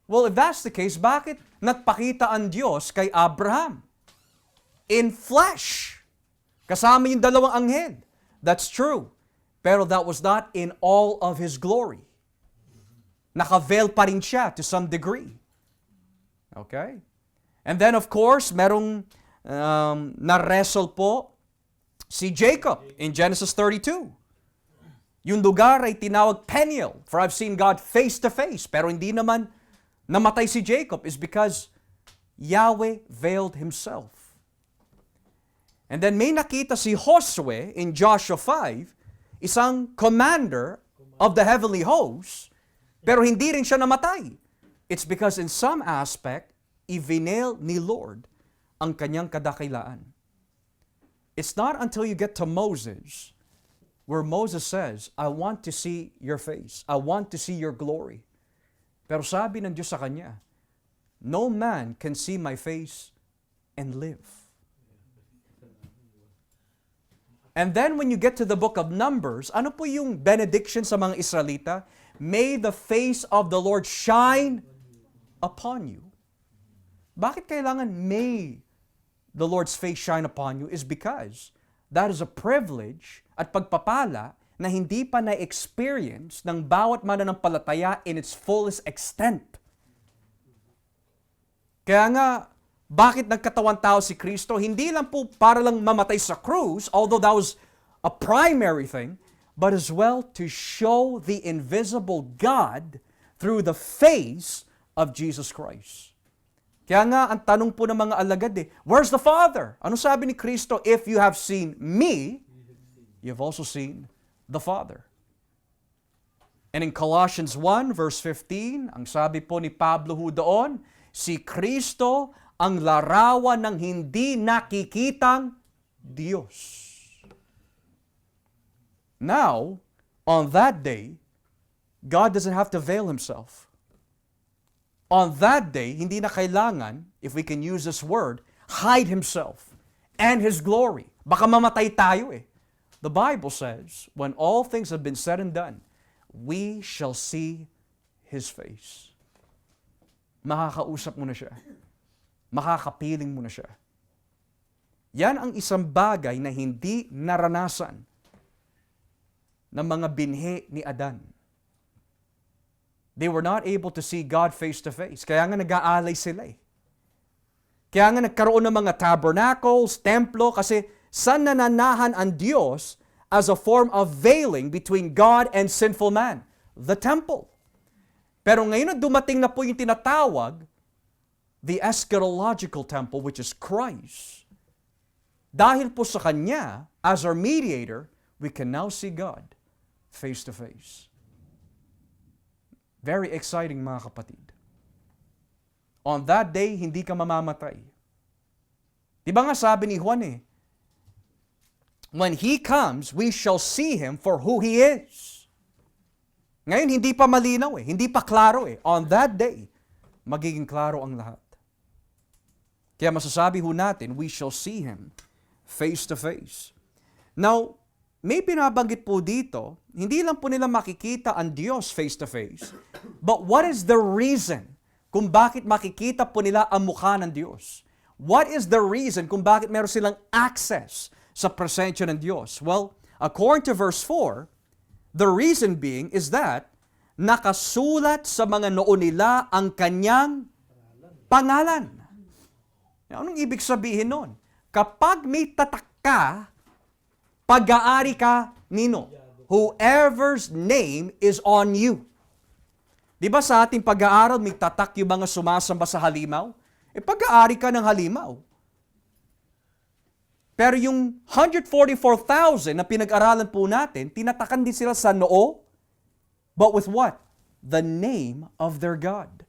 Well, if that's the case, bakit nagpakita ang Diyos kay Abraham? In flesh. Kasama yung dalawang anghel. That's true. Pero that was not in all of His glory. Naka-veil pa rin siya to some degree. Okay? And then of course, merong na-wrestle po si Jacob in Genesis 32. Yung lugar ay tinawag Peniel, for I've seen God face to face. Pero hindi naman namatay si Jacob is because Yahweh veiled Himself. And then may nakita si Josue in Joshua 5, isang commander of the heavenly hosts, pero hindi rin siya namatay. It's because in some aspect, i-veil ni Lord ang kanyang kadakilaan. It's not until you get to Moses where Moses says, I want to see your face. I want to see your glory. Pero sabi ng Diyos sa kanya, no man can see my face and live. And then when you get to the book of Numbers, ano po yung benediction sa mga Israelita? May the face of the Lord shine upon you. Bakit kailangan may the Lord's face shine upon you? Is because that is a privilege at pagpapala na hindi pa na-experience ng bawat mananampalataya in its fullest extent. Kaya nga, bakit nagkatawang tao si Kristo? Hindi lang po para lang mamatay sa krus, although that was a primary thing, but as well to show the invisible God through the face of Jesus Christ. Kaya nga, ang tanong po ng mga alagad where's the Father? Ano sabi ni Kristo? If you have seen me, you have also seen the Father. And in Colossians 1 verse 15, ang sabi po ni Pablo doon, si Kristo ang larawan ng hindi nakikitang Diyos. Now, on that day, God doesn't have to veil Himself. On that day, hindi na kailangan, if we can use this word, hide Himself and His glory. Baka mamatay tayo The Bible says, when all things have been said and done, we shall see His face. Makakausap mo na siya. makakapiling mo na siya. Yan ang isang bagay na hindi naranasan ng mga binhi ni Adan. They were not able to see God face to face. Kaya nga nag-aalay sila eh. Kaya nga nagkaroon ng mga tabernacles, templo, kasi saan nananahan ang Diyos as a form of veiling between God and sinful man? The temple. Pero ngayon na dumating na po yung tinatawag, the eschatological temple, which is Christ. Dahil po sa Kanya, as our mediator, we can now see God face to face. Very exciting, mga kapatid. On that day, hindi ka mamamatay. Di ba nga sabi ni Juan eh, when He comes, we shall see Him for who He is. Ngayon, hindi pa malinaw eh, hindi pa klaro eh. On that day, magiging klaro ang lahat. Kaya masasabi ho natin, we shall see Him face to face. Now, may binabanggit po dito, hindi lang po nila makikita ang Diyos face to face, but what is the reason kung bakit makikita po nila ang mukha ng Diyos? What is the reason kung bakit meron silang access sa presensya ng Diyos? Well, according to verse 4, the reason being is that nakasulat sa mga noo nila ang Kanyang pangalan. Anong ibig sabihin nun? Kapag may tatak ka, pag-aari ka nino? Whoever's name is on you. Di ba sa ating pag-aaral, may tatak yung mga sumasamba sa halimaw? Pag-aari ka ng halimaw. Pero yung 144,000 na pinag-aralan po natin, tinatakan din sila sa noo, but with what? The name of their God.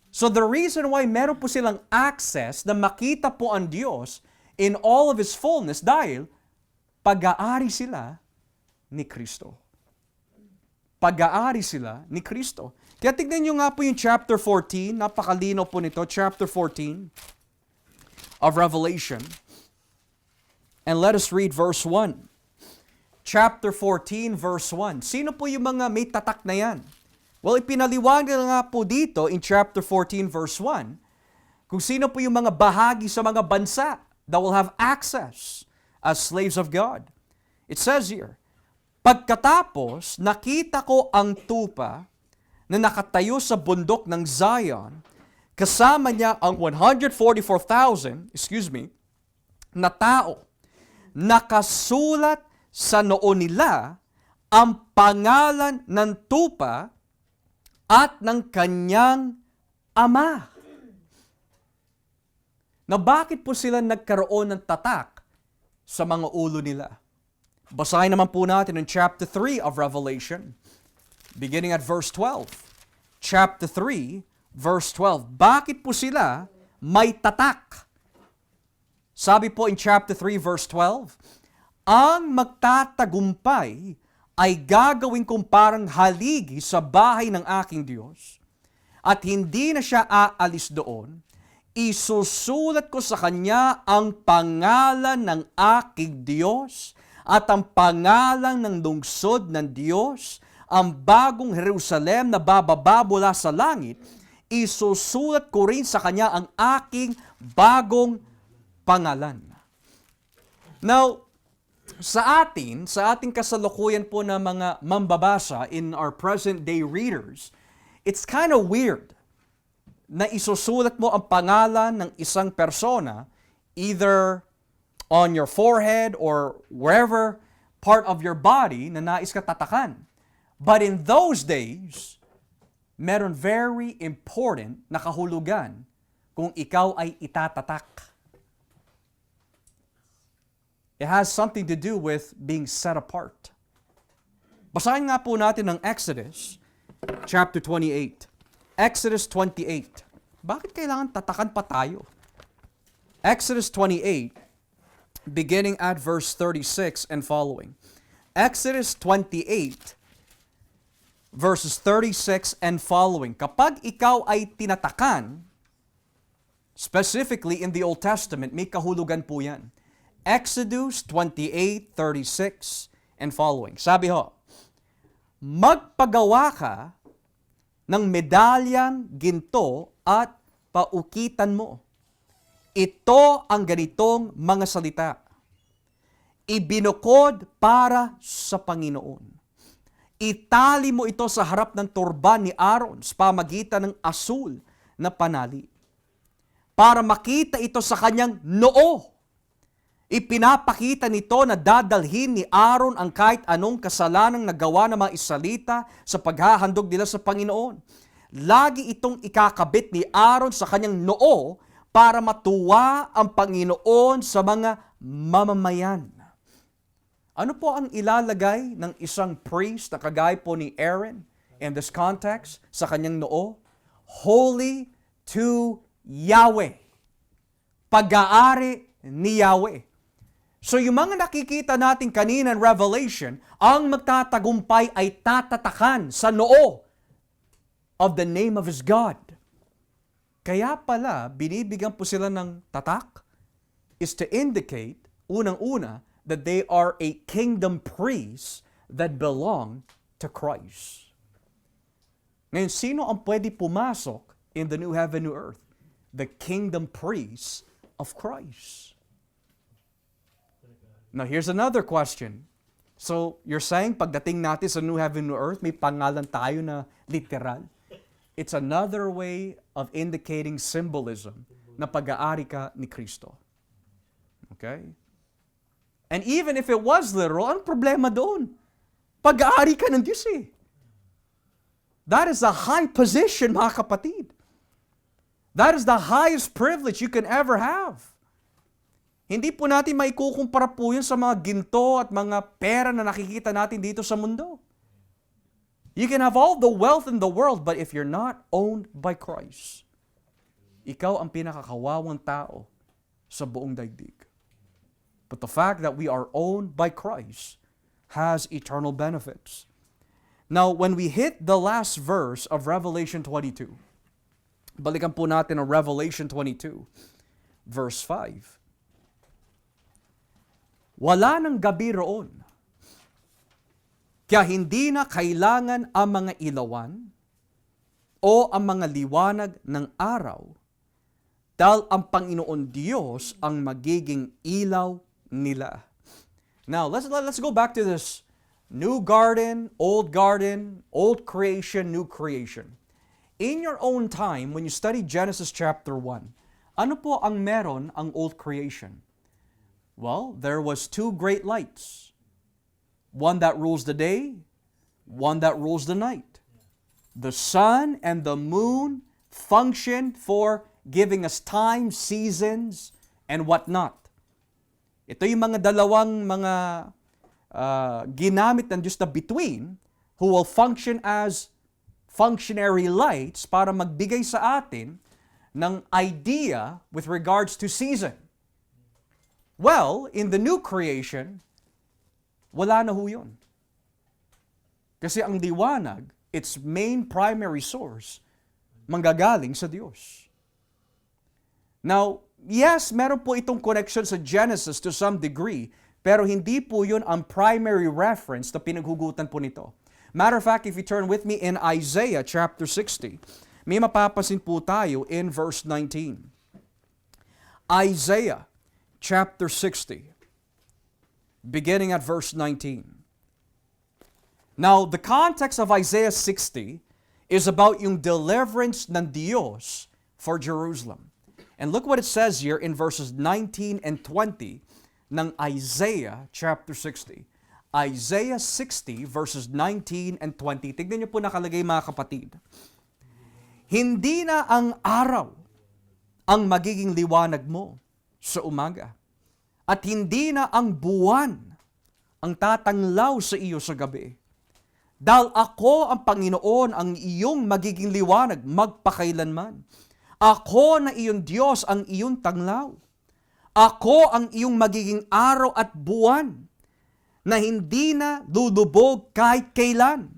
So the reason why meron po silang access na makita po ang Diyos in all of His fullness dahil pag-aari sila ni Kristo. Pag-aari sila ni Kristo. Kaya tignan nyo nga po yung chapter 14, napakalinaw po nito, chapter 14 of Revelation. And let us read verse 1. Chapter 14, verse 1. Sino po yung mga may tatak na yan? Well, ipinaliwanag nga po dito in chapter 14, verse 1, kung sino po yung mga bahagi sa mga bansa that will have access as slaves of God. It says here, pagkatapos nakita ko ang tupa na nakatayo sa bundok ng Zion, kasama niya ang 144,000, na tao. Nakasulat sa noo nila ang pangalan ng tupa at ng kanyang ama. Na bakit po sila nagkaroon ng tatak sa mga ulo nila? Basahin naman po natin in chapter 3 of Revelation, beginning at verse 12. Chapter 3, verse 12. Bakit po sila may tatak? Sabi po in chapter 3, verse 12, ang magtatagumpay ay gagawin kong parang haligi sa bahay ng aking Diyos, at hindi na siya aalis doon. Isusulat ko sa kanya ang pangalan ng aking Diyos at ang pangalan ng lungsod ng Diyos, ang bagong Jerusalem na bababa mula sa langit. Isusulat ko rin sa kanya ang aking bagong pangalan. Now, sa ating kasalukuyan po na mga mambabasa in our present day readers, it's kind of weird na isusulat mo ang pangalan ng isang persona either on your forehead or wherever part of your body na nais ka tatakan. But in those days, meron very important na kahulugan kung ikaw ay itatatak. It has something to do with being set apart. Basahin nga po natin ng Exodus chapter 28. Exodus 28. Bakit kailangan tatakan pa tayo? Exodus 28, beginning at verse 36 and following. Exodus 28, verses 36 and following. Kapag ikaw ay tinatakan, specifically in the Old Testament, may kahulugan po yan. Exodus 28:36 and following. Sabi ho, magpagawa ka ng medalyang ginto at paukitan mo. Ito ang ganitong mga salita. Ibinukod para sa Panginoon. Itali mo ito sa harap ng turban ni Aaron sa pamagitan ng asul na panali. Para makita ito sa kanyang noo. Ipinapakita nito na dadalhin ni Aaron ang kahit anong kasalanang nagawa ng mga Israelita sa paghahandog nila sa Panginoon. Lagi itong ikakabit ni Aaron sa kanyang noo para matuwa ang Panginoon sa mga mamamayan. Ano po ang ilalagay ng isang priest na kagaya po ni Aaron in this context sa kanyang noo? Holy to Yahweh. Pag-aari ni Yahweh. So yung mga nakikita natin kanina in Revelation, ang magtatagumpay ay tatatakan sa noo of the name of His God. Kaya pala, binibigyan po sila ng tatak is to indicate, unang-una, that they are a kingdom priest that belong to Christ. Ngayon, sino ang pwede pumasok in the new heaven, new earth? The kingdom priests of Christ. Now, here's another question. So, you're saying pagdating natin sa new heaven, new earth, may pangalan tayo na literal? It's another way of indicating symbolism na pag-aari ka ni Kristo. Okay? And even if it was literal, anong problema doon? Pag-aari ka ng Diyos eh. That is a high position, mga kapatid. That is the highest privilege you can ever have. Hindi po natin maikukumpara po yun sa mga ginto at mga pera na nakikita natin dito sa mundo. You can have all the wealth in the world, but if you're not owned by Christ, ikaw ang pinakakawawang tao sa buong daigdig. But the fact that we are owned by Christ has eternal benefits. Now, when we hit the last verse of Revelation 22, balikan po natin ang Revelation 22, verse 5. Wala nang gabi roon, kaya hindi na kailangan ang mga ilawan o ang mga liwanag ng araw, dahil ang Panginoon Diyos ang magiging ilaw nila. Now, let's go back to this new garden, old creation, new creation. In your own time, when you study Genesis chapter 1, ano po ang meron ang old creation? Well, there was two great lights. One that rules the day, one that rules the night. The sun and the moon functioned for giving us time, seasons, and whatnot. Ito yung mga dalawang mga ginamit ng Diyos na between who will function as functionary lights para magbigay sa atin ng idea with regards to season. Well, in the new creation, wala na ho yun. Kasi ang liwanag, its main primary source, manggagaling sa Diyos. Now, yes, meron po itong connection sa Genesis to some degree, pero hindi po yun ang primary reference na pinaghugutan po nito. Matter of fact, if you turn with me in Isaiah chapter 60, may mapapansin po tayo in verse 19. Isaiah chapter 60, beginning at verse 19. Now, the context of Isaiah 60 is about yung deliverance ng Diyos for Jerusalem. And look what it says here in verses 19 and 20 ng Isaiah chapter 60. Isaiah 60 verses 19 and 20. Tignan niyo po nakalagay mga kapatid. Hindi na ang araw ang magiging liwanag mo sa umaga, at hindi na ang buwan ang tatanglaw sa iyo sa gabi. Dahil ako ang Panginoon ang iyong magiging liwanag magpakailanman. Ako na iyong Diyos ang iyong tanglaw. Ako ang iyong magiging araw at buwan na hindi na lulubog kahit kailan,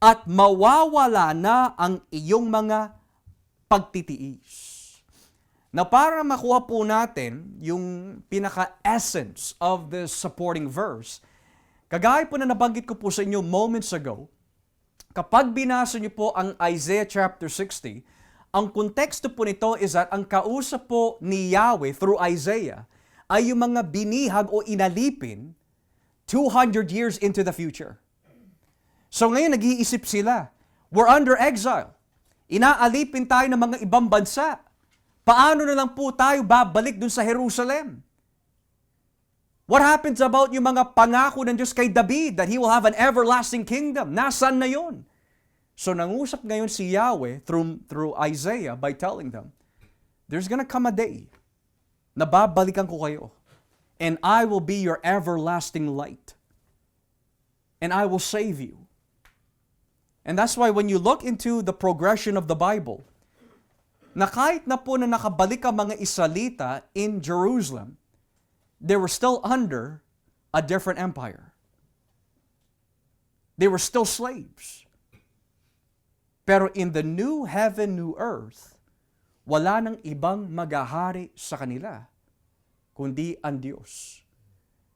at mawawala na ang iyong mga pagtitiis. Na para makuha po natin yung pinaka-essence of this supporting verse, kagaya po na nabanggit ko po sa inyo moments ago, kapag binasa niyo po ang Isaiah chapter 60, Ang konteksto po nito is that ang kausap po ni Yahweh through Isaiah ay yung mga binihag o inalipin 200 years into the future. So ngayon nag-iisip sila, we're under exile. Inaalipin tayo ng mga ibang bansa. Paano na lang po tayo babalik dun sa Jerusalem? What happens about yung mga pangako ng Diyos kay David that he will have an everlasting kingdom? Nasaan na yon? So nangusap ngayon si Yahweh through Isaiah by telling them, there's gonna come a day na babalikan ko kayo, and I will be your everlasting light, and I will save you. And that's why when you look into the progression of the Bible, na kahit na po na nakabalik ang mga Israelita in Jerusalem, they were still under a different empire. They were still slaves. Pero in the new heaven, new earth, wala nang ibang maghahari sa kanila, kundi ang Diyos.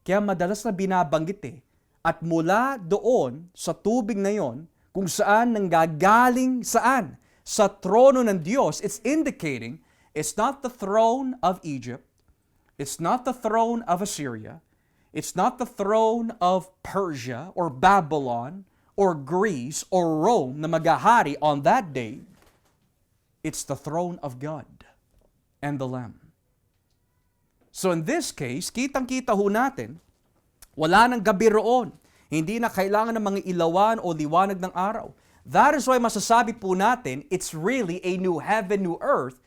Kaya madalas na binabanggit at mula doon sa tubig na yon, kung saan nanggagaling saan, sa trono ng Diyos, it's indicating it's not the throne of Egypt, it's not the throne of Assyria, it's not the throne of Persia or Babylon, or Greece, or Rome na maghahari on that day. It's the throne of God and the Lamb. So in this case, kitang-kita ho natin, wala nang gabi roon. Hindi na kailangan ng mga ilawan o liwanag ng araw. That is why masasabi po natin, it's really a new heaven, new earth,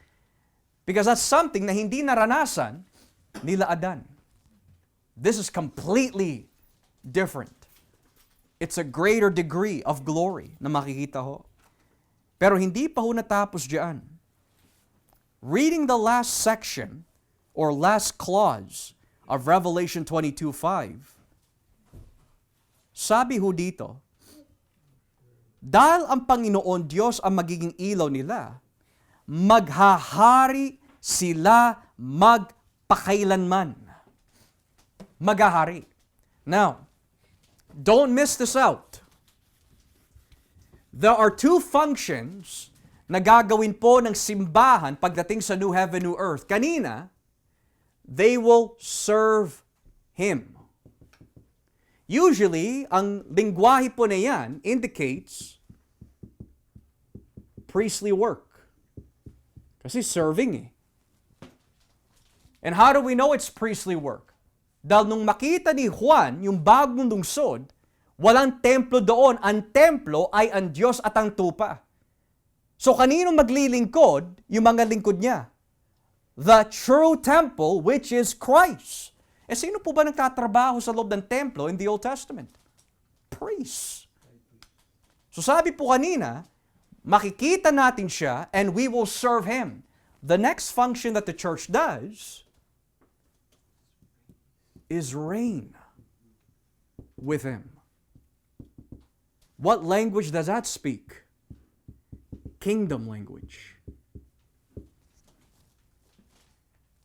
because that's something na hindi naranasan nila Adan. This is completely different. It's a greater degree of glory na makikita ho. Pero hindi pa ho natapos diyan. Reading the last section or last clause of Revelation 22:5, sabi ho dito, dahil ang Panginoon Diyos ang magiging ilaw nila, maghahari sila magpakailanman. Maghahari. Now, don't miss this out. There are two functions na gagawin po ng simbahan pagdating sa new heaven, new earth. Kanina, they will serve Him. Usually, ang lingwahe po na yan indicates priestly work. Kasi serving And how do we know it's priestly work? Dahil nung makita ni Juan yung bagong lungsod, walang templo doon. Ang templo ay ang Diyos at ang tupa. So kanino maglilingkod yung mga lingkod niya? The true temple, which is Christ. Sino po ba nagtatrabaho sa loob ng templo in the Old Testament? Priests. So sabi po kanina, makikita natin siya and we will serve Him. The next function that the church does is reign with Him. What language does that speak? Kingdom language.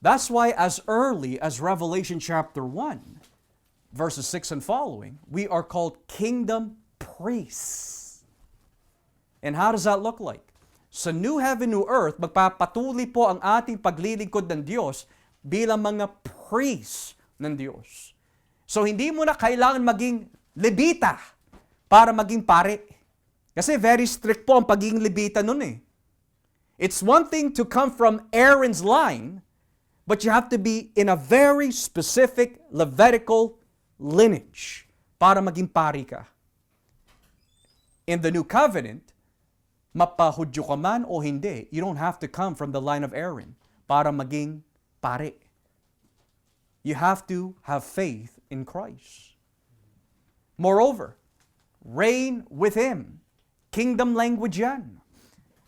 That's why as early as Revelation chapter 1, verses 6 and following, we are called kingdom priests. And how does that look like? Sa new heaven, new earth, magpapatuloy po ang ating paglilingkod ng Diyos bilang mga priests ng Diyos. So hindi mo na kailangan maging Levita para maging pare. Kasi very strict po ang pagiging Levita nun It's one thing to come from Aaron's line, but you have to be in a very specific Levitical lineage para maging pari ka. In the New Covenant, mapahudyo ka man o hindi, you don't have to come from the line of Aaron para maging pare. You have to have faith in Christ. Moreover, reign with Him. Kingdom language yan.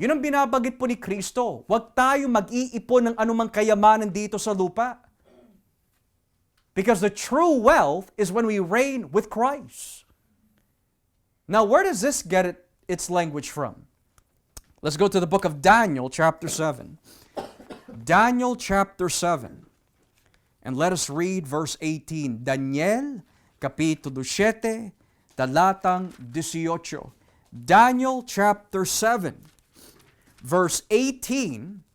Yun ang binabagit po ni Kristo. Huwag tayo mag-iipon ng anumang kayamanan dito sa lupa. Because the true wealth is when we reign with Christ. Now, where does this get its language from? Let's go to the book of Daniel, chapter 7. Daniel, chapter 7. And let us read verse 18. Daniel, kapitulo 7, talatang 18. Daniel, chapter 7, verse 18,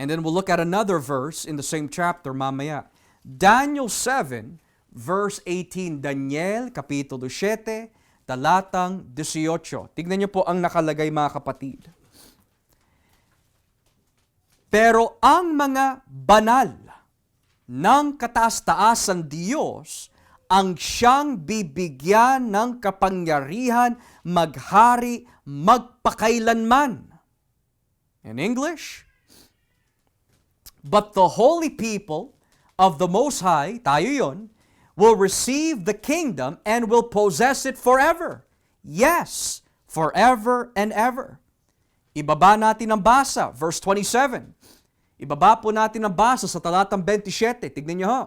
and then we'll look at another verse in the same chapter mamaya. Daniel 7, verse 18. Daniel, Kapitulo 7, talatang 18. Tignan niyo po ang nakalagay mga kapatid. Pero ang mga banal ng kataas-taasan Diyos ang siyang bibigyan ng kapangyarihan maghari magpakailanman. In English, but the holy people of the Most High, tayo yon, will receive the kingdom and will possess it forever. Yes, forever and ever. Ibaba natin ang basa, verse 27. Ibaba po natin ang basa sa talatang 27. Tignan niyo ho.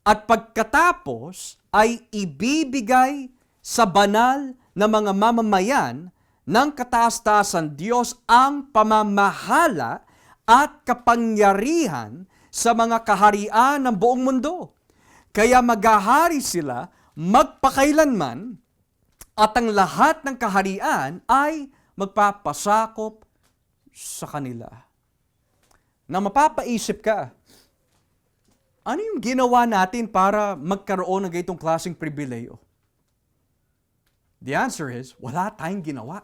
At pagkatapos ay ibibigay sa banal na mga mamamayan ng kataas-taasan Diyos ang pamamahala at kapangyarihan sa mga kaharian ng buong mundo. Kaya maghahari sila magpakailanman at ang lahat ng kaharian ay magpapasakop sa kanila. Na mapapaisip ka, ano yung ginawa natin para magkaroon ng ganitong klaseng pribileyo? The answer is, wala tayong ginawa.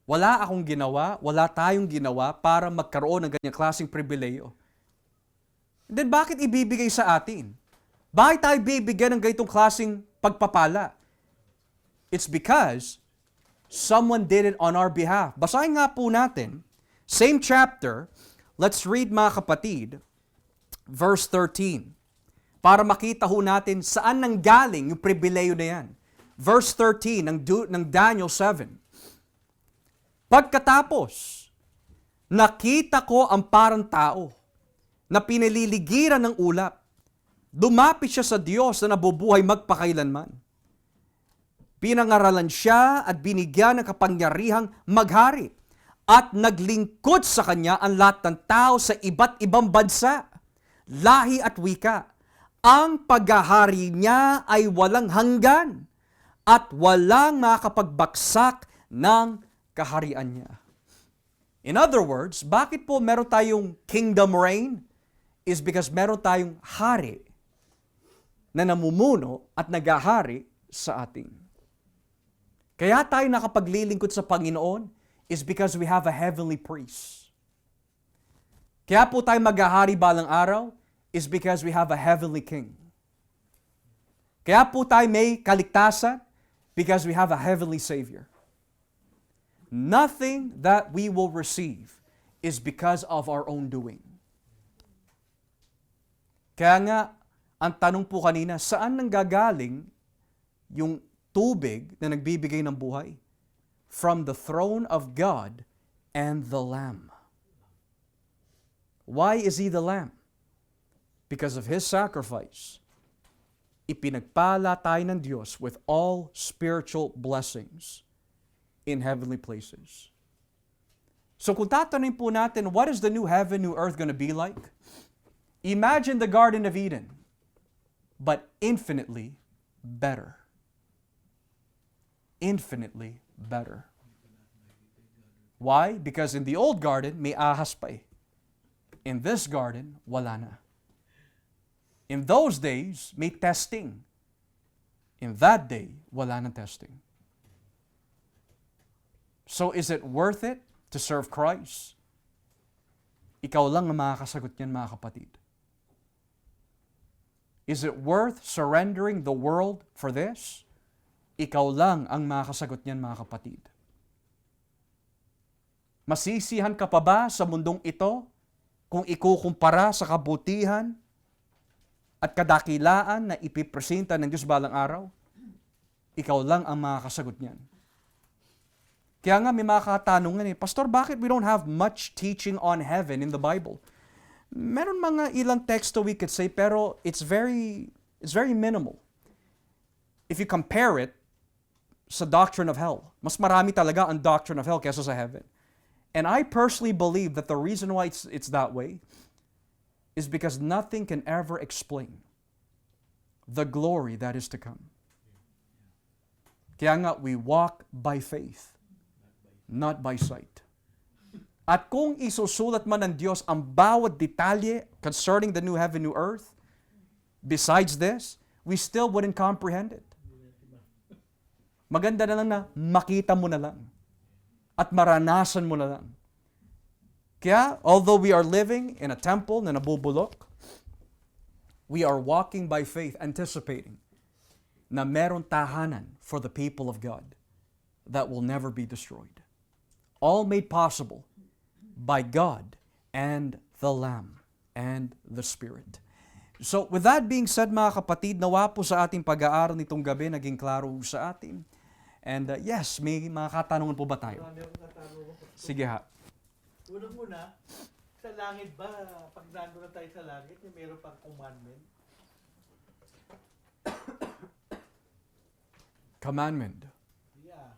Wala akong ginawa, wala tayong ginawa para magkaroon ng ganyang klaseng pribileyo. Then bakit ibibigay sa atin? Bakit tayo bibigyan ng ganitong klaseng pagpapala? It's because someone did it on our behalf. Basahin nga po natin, same chapter, let's read mga kapatid, verse 13. Para makita ho natin saan nanggaling yung pribileyo na yan. Verse 13 ng Daniel 7. Pagkatapos, nakita ko ang parang tao na pinaliligiran ng ulap. Lumapit siya sa Diyos na nabubuhay magpakailanman. Pinangaralan siya at binigyan ng kapangyarihang maghari at naglingkod sa kanya ang lahat ng tao sa iba't ibang bansa, lahi at wika. Ang paghahari niya ay walang hanggan at walang makapagbaksak ng kaharian niya. In other words, bakit po meron tayong kingdom reign? Is because meron tayong hari na namumuno at naghahari sa atin. Kaya tayo nakapaglilingkod sa Panginoon is because we have a heavenly priest. Kaya po tayo maghahari balang araw is because we have a heavenly king. Kaya po tayo may kaligtasan because we have a heavenly Savior. Nothing that we will receive is because of our own doing. Kaya nga, ang tanong po kanina, saan nanggagaling yung tubig na nagbibigay ng buhay? From the throne of God and the Lamb. Why is He the Lamb? Because of His sacrifice. Ipinagpala tayo ng Diyos with all spiritual blessings in heavenly places. So kung tatanungin po natin, what is the new heaven, new earth going to be like? Imagine the Garden of Eden, but infinitely better. Infinitely better. Why? Because in the old garden, may ahas pa eh. In this garden, wala na. In those days, may testing. In that day, wala na testing. So is it worth it to serve Christ? Ikaw lang ang makakasagot niyan, mga kapatid. Is it worth surrendering the world for this? Ikaw lang ang makakasagot niyan, mga kapatid. Masisihan ka pa ba sa mundong ito kung ikukumpara sa kabutihan at kadakilaan na ipipresenta ng Diyos balang araw? Ikaw lang ang makakasagot niyan. Kaya nga may mga katanungan Pastor, bakit we don't have much teaching on heaven in the Bible? Meron mga ilang teksto we could say, pero it's very minimal. If you compare it sa doctrine of hell, mas marami talaga ang doctrine of hell kaysa sa heaven. And I personally believe that the reason why it's that way is because nothing can ever explain the glory that is to come. Kaya nga, we walk by faith not by sight. At kung isusulat man ng Diyos ang bawat detalye concerning the new heaven, new earth, besides this, we still wouldn't comprehend it. Maganda na lang na makita mo na lang at maranasan mo na lang. Kaya, although we are living in a temple na nabubulok, we are walking by faith, anticipating na meron tahanan for the people of God that will never be destroyed. All made possible by God and the Lamb and the Spirit. So, with that being said, mga kapatid, nawa po sa ating pag-aaral nitong gabi, naging klaro sa atin. And yes, may mga katanungan po ba tayo? Sige ha. Unang-una, sa langit ba, pag nandun na tayo sa langit, mayroon pang commandment? Commandment. Yeah.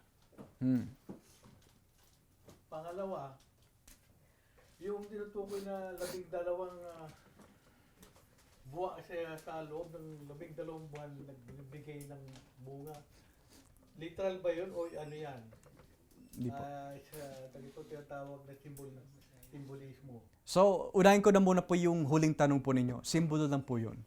Pangalawa, yung tinutukoy na 12 buwan sa loob ng 12 buwan nagbibigay ng bunga. Literal ba yun o ano yan? Hindi po. Ito tinatawag na simbolismo. So, unahin ko na muna po yung huling tanong po ninyo. Simbolo lang po yun.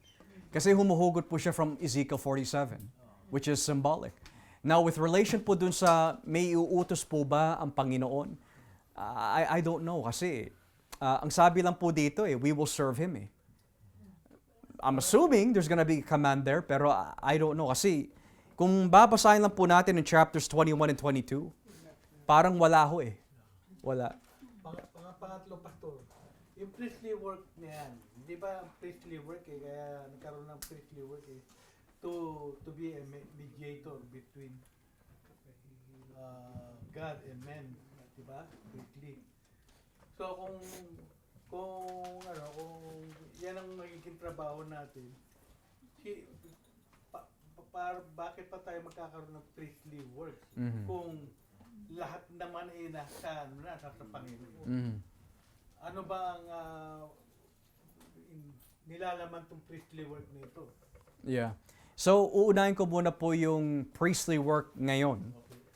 Kasi humuhugot po siya from Ezekiel 47, which is symbolic. Now, with relation po dun sa may iuutos po ba ang Panginoon, I don't know kasi ang sabi lang po dito we will serve Him . I'm assuming there's gonna be a command there, pero I don't know kasi kung babasahin lang po natin in chapters 21 and 22, parang wala ho . Wala. Pangatlo, Pastor, yung priestly work na yan, di ba priestly work kaya nagkaroon ng priestly work to be a mediator between God and men, di ba? Priestly. So kung yan ang magiging trabaho natin, bakit pa tayo magkakaroon ng priestly work kung lahat naman ay nasa Panginoon? Ano ba ang nilalaman tong priestly work nito? Yeah. So, uunahin ko muna po yung priestly work ngayon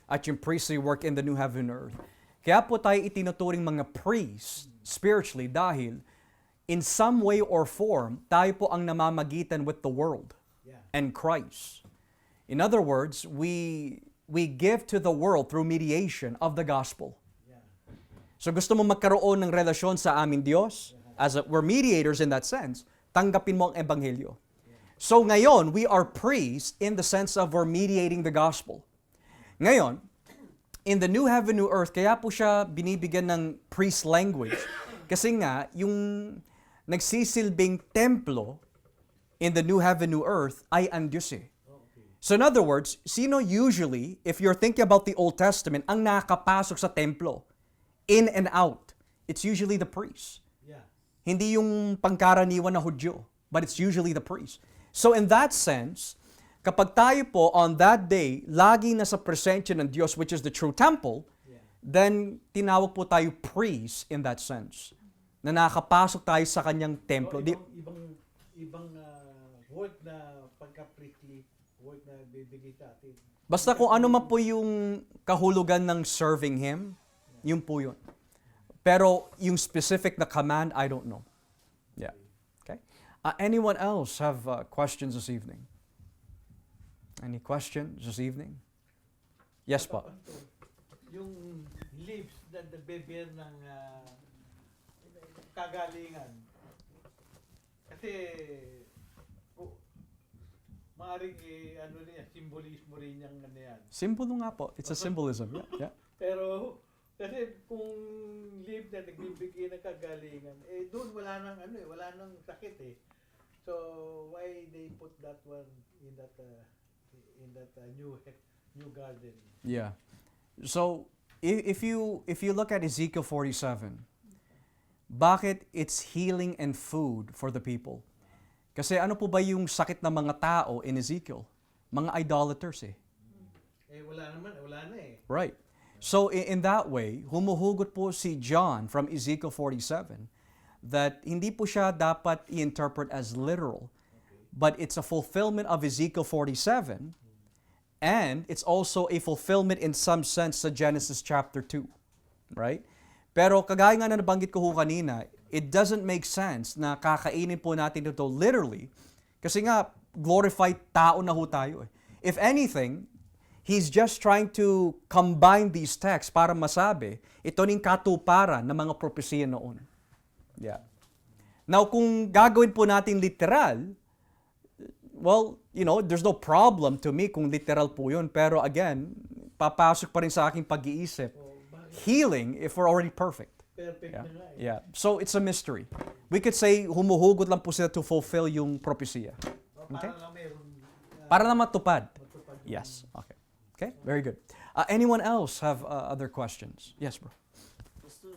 at yung priestly work in the new heaven and earth. Kaya po tayo itinuturing mga priests spiritually dahil in some way or form, tayo po ang namamagitan with the world and Christ. In other words, we give to the world through mediation of the gospel. So gusto mo magkaroon ng relasyon sa aming Diyos, we're mediators in that sense, tanggapin mo ang ebanghelyo. So ngayon, we are priests in the sense of we're mediating the gospel. Ngayon, in the new heaven, new earth, kaya po siya binibigyan ng priest language. Kasi nga, yung nagsisilbing templo in the new heaven, new earth ay ang Diyos . So in other words, sino usually, if you're thinking about the Old Testament, ang nakapasok sa templo, in and out, it's usually the priest. Yeah. Hindi yung pangkaraniwan na Hudyo, but it's usually the priest. So in that sense, kapag tayo po on that day, lagi nasa presensya ng Diyos, which is the true temple, then tinawag po tayo priest in that sense. Na nakapasok tayo sa kanyang templo. So, ibang work na pagka-priestly work na bibigay sa atin. Basta kung ano man po yung kahulugan ng serving Him, yun po yun. Pero yung specific na command, I don't know. Yeah. Okay. Anyone else have questions this evening? Any questions this evening? Yes po. Yung leaves na nagbe-bear ng kagalingan. Kasi maaaring simbolismo rin yung yan. Simbolo nga po. It's a symbolism. Yeah. Pero kasi kung leaf na nagbibigay ng kagalingan, doon wala nang sakit . So why they put that one in that new garden? Yeah. So if you look at Ezekiel 47, bakit it's healing and food for the people? Kasi ano po ba yung sakit ng mga tao in Ezekiel? Mga idolaters . Wala na . Right. So in that way, humuhugot po si John from Ezekiel 47 that hindi po siya dapat i-interpret as literal, but it's a fulfillment of Ezekiel 47 and it's also a fulfillment in some sense sa Genesis chapter 2. Right? Pero kagaya nga na nabanggit ko ho kanina, it doesn't make sense na kakainin po natin ito literally kasi nga glorified tao na ho tayo eh. If anything, he's just trying to combine these texts para masabi ito ning katuparan ng mga propesya noon. Yeah. Now, kung gagawin po natin literal, well, there's no problem to me kung literal po yun. Pero again, papasok pa rin sa aking pag-iisip. Healing if we're already perfect. Perfect Yeah. na nga eh. Yeah. So it's a mystery. We could say humuhugot lang po sila to fulfill yung propesya. Okay? Para lang meron. Para na matupad. Matupad yung- Yes. Okay. Okay. Very good. Anyone else have other questions? Yes, bro. Pastor,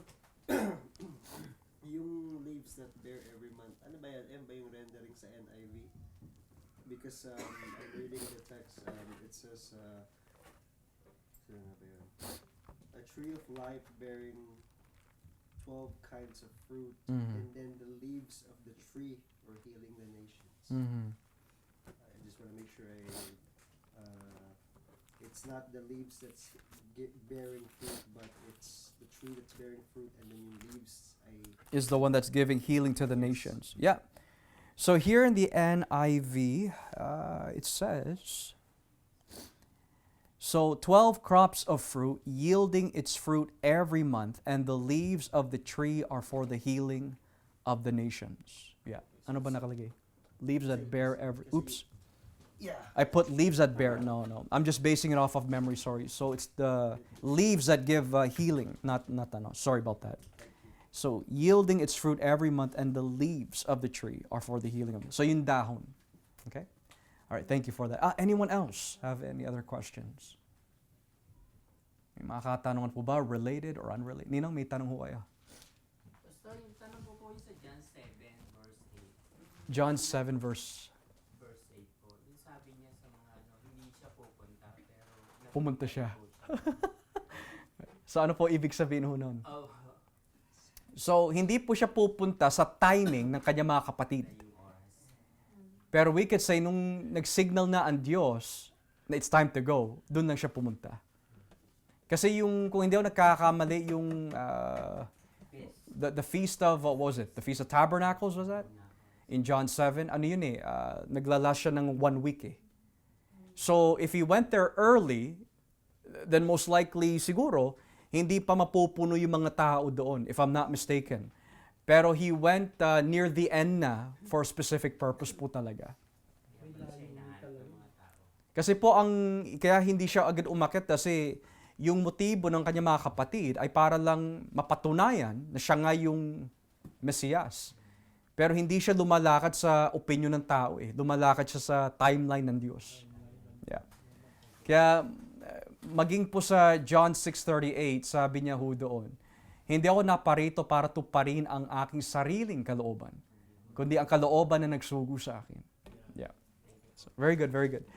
yung leaves that bear every month, ano ba yan? Yan ba yung rendering sa NIV? Because I'm reading the text, it says, ano ba yun? A tree of life bearing 12 kinds of fruit, and then the leaves of the tree were healing the nations. I just want to make sure it's not the leaves that's bearing fruit, but it's the tree that's bearing fruit, and then yung leaves Is the one that's giving healing to the nations. Yeah. So here in the NIV, it says, so 12 crops of fruit yielding its fruit every month, and the leaves of the tree are for the healing of the nations. Yeah. Ano ba nakalagay? Leaves that bear every... Oops. yeah. I put leaves that bear. No. I'm just basing it off of memory, sorry. So it's the leaves that give healing, not ano. Sorry about that. So yielding its fruit every month, and the leaves of the tree are for the healing of it. So yung dahon. Okay? All right, thank you for that. Anyone else have any other questions? May mga katanungan po ba, related or unrelated? Ninong, may tanong ho kayo. Pastor, yung tanong po po yung sa John 7, verse 8. John 7 verse... Verse 8 po. Yung sabi niya sa mga hindi siya pupunta, pero... Pumunta siya. po siya. So ano po ibig sabihin ho nun? Oh, So hindi po siya pupunta sa timing ng kanyang mga kapatid. na yung oras. Pero we could say, nung nag-signal na ang Diyos na it's time to go, doon lang siya pumunta. Kasi kung hindi ako nagkakamali, yung Yes. the feast of, what was it? The Feast of Tabernacles, was that? In John 7, ano yun eh, naglalas siya ng 1 week eh. So if he went there early, then most likely siguro, hindi pa mapupuno yung mga tao doon, if I'm not mistaken. Pero he went near the end na for a specific purpose po talaga. Yung siya hinahanap ng mga tao. Kasi po kaya hindi siya agad umakyat kasi yung motibo ng kanyang mga kapatid ay para lang mapatunayan na siya nga yung Mesiyas. Pero hindi siya lumalakad sa opinion ng tao eh. Lumalakad siya sa timeline ng Diyos. Yeah. Kaya maging po sa John 6:38, sabi niya ho doon, hindi ako naparito para tuparin ang aking sariling kalooban, kundi ang kalooban na nagsugo sa akin. Yeah. So, very good, very good.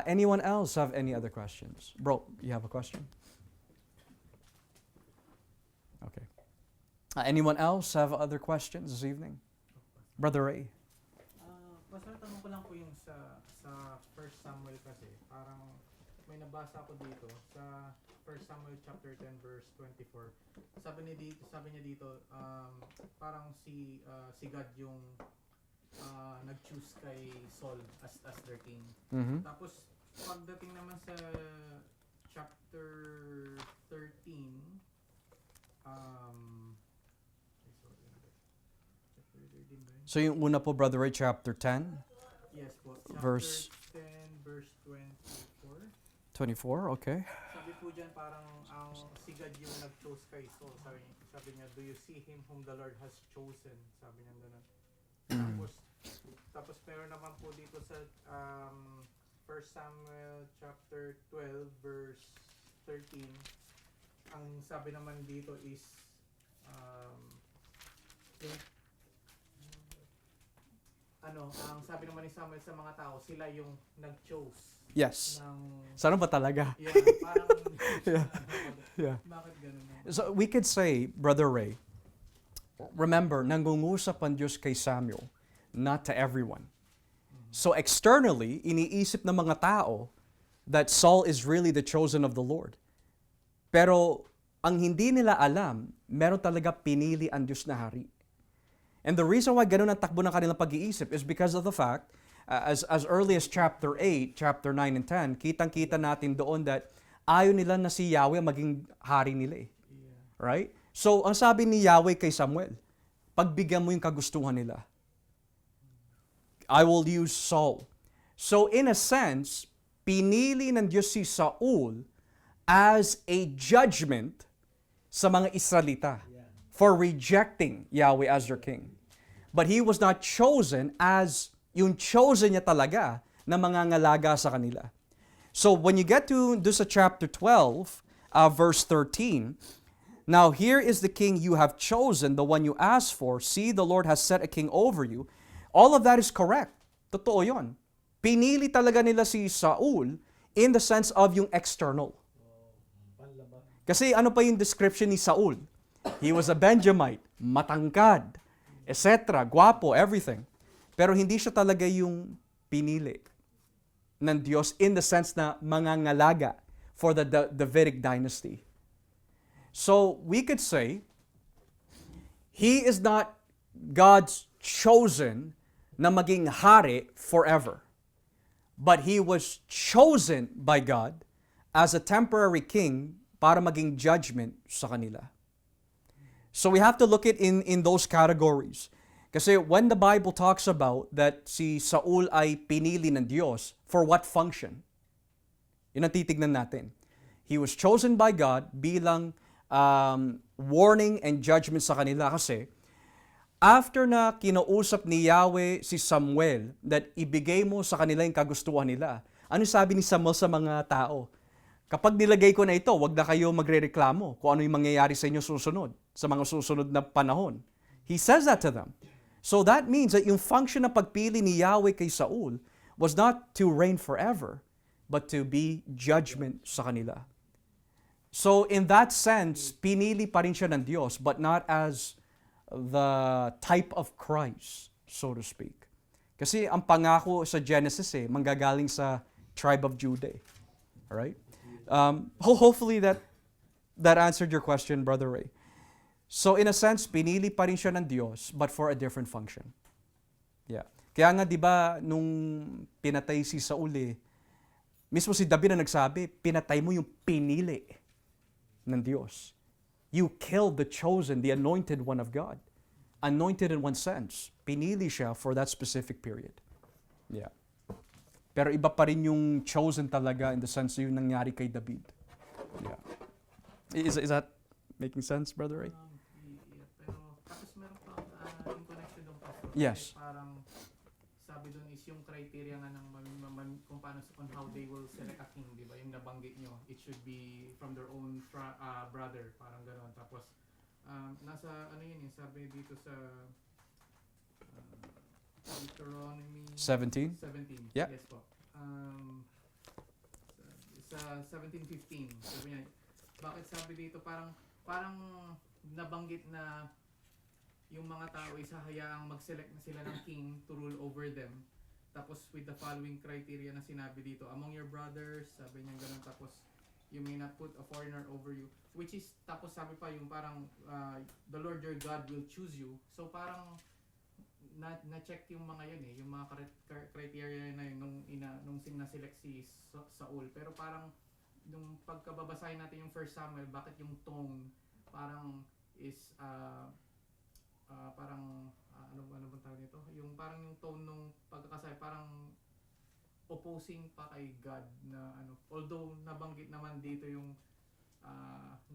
Anyone else have any other questions? Bro, you have a question? Okay. Anyone else have other questions this evening? Brother Ray. Pastor, tanong ko lang po yung sa 1 Samuel kasi, parang may nabasa ako dito sa 1 Samuel chapter 10 verse 24. Sabi niya dito, parang si God yung nag-choose kay Saul as their king. Mm-hmm. Tapos pagdating naman sa chapter 13, chapter 13 ba yun? So yung una po, Brother Ray, chapter 10, Yes po. Chapter Verse- 10, verse 24. 24, okay. Sabi po dyan parang ang si God yung nag-chose kay Saul. Sabi niya, do you see him whom the Lord has chosen? Sabi niya gano'n. Tapos meron naman po dito sa 1 Samuel chapter 12 verse 13. Ang sabi naman dito is ang sabi naman ni Samuel sa mga tao, sila yung nag-chose Yes. ng Sana ba talaga? yeah, parang Yeah. bakit ganun? So we could say, Brother Ray, remember, nangungusap ang Diyos kay Samuel, not to everyone. So externally, iniisip ng mga tao that Saul is really the chosen of the Lord. Pero ang hindi nila alam, meron talaga pinili ang Diyos na hari. And the reason why ganun ang takbo ng kanilang pag-iisip is because of the fact, as early as chapter 8, chapter 9 and 10, kitang-kita natin doon that ayaw nila na si Yahweh maging hari nila eh. Right? So, ang sabi ni Yahweh kay Samuel, pagbigyan mo yung kagustuhan nila. I will use Saul. So, in a sense, pinili ng Diyos si Saul as a judgment sa mga Israelita for rejecting Yahweh as their king. But he was not chosen as yung chosen niya talaga na mga ngalaga sa kanila. So when you get to sa chapter 12, verse 13, now here is the king you have chosen, the one you asked for. See, the Lord has set a king over you. All of that is correct. Totoo yun. Pinili talaga nila si Saul in the sense of yung external. Kasi ano pa yung description ni Saul? He was a Benjamite, matangkad, etc., guwapo, everything. Pero hindi siya talaga yung pinili ng Diyos in the sense na mangangalaga for the Davidic dynasty. So, we could say, he is not God's chosen na maging hari forever. But he was chosen by God as a temporary king para maging judgment sa kanila. So we have to look at in those categories. Kasi when the Bible talks about that si Saul ay pinili ng Diyos, for what function? Yun ang titignan natin. He was chosen by God bilang warning and judgment sa kanila kasi after na kinausap ni Yahweh si Samuel that ibigay mo sa kanila yung kagustuhan nila, ano sabi ni Samuel sa mga tao? Kapag nilagay ko na ito, wag na kayo magrereklamo kung ano yung mangyayari sa inyo susunod, sa mga susunod na panahon. He says that to them. So that means that yung function ng pagpili ni Yahweh kay Saul was not to reign forever, but to be judgment sa kanila. So in that sense, pinili pa rin siya ng Diyos, but not as the type of Christ, so to speak. Kasi ang pangako sa Genesis manggagaling sa tribe of Judah. Alright? Hopefully that answered your question, Brother Ray. So in a sense, pinili pa rin siya ng Diyos, but for a different function. Yeah. Kaya nga, di ba, nung pinatay si Saul, mismo si David na nagsabi, pinatay mo yung pinili ng Diyos. You killed the chosen, the anointed one of God. Anointed in one sense. Pinili siya for that specific period. Yeah. Pero iba pa rin yung chosen talaga in the sense yung nangyari kay David. Yeah. Is that making sense, Brother Ray? Yeah, pero tapos meron pa yung connection doon pa. Yes. Parang sabi doon is yung criteria nga ng kung paano on how they will select a king, di ba? Yung nabanggit nyo, it should be from their own brother, parang gano'n. Tapos nasa ano yun sabi dito sa Deuteronomy 17? 17. Yeah. Yes po. Sa 17:15, sabi niya, bakit sabi dito parang nabanggit na yung mga tao ay hayaang mag-select na sila ng king to rule over them. Tapos with the following criteria na sinabi dito, among your brothers, sabi niya ganun, tapos you may not put a foreigner over you, which is, tapos sabi pa yung parang the Lord your God will choose you. So parang na-check yung mga yun yung mga criteria na yun nung sina-select si Saul. Pero parang nung pagkababasahin natin yung First Samuel, bakit yung tone parang is parang ano bang tawag nito? Yung parang yung tone nung pagkakasay parang opposing pa kay God na ano. Although nabanggit naman dito yung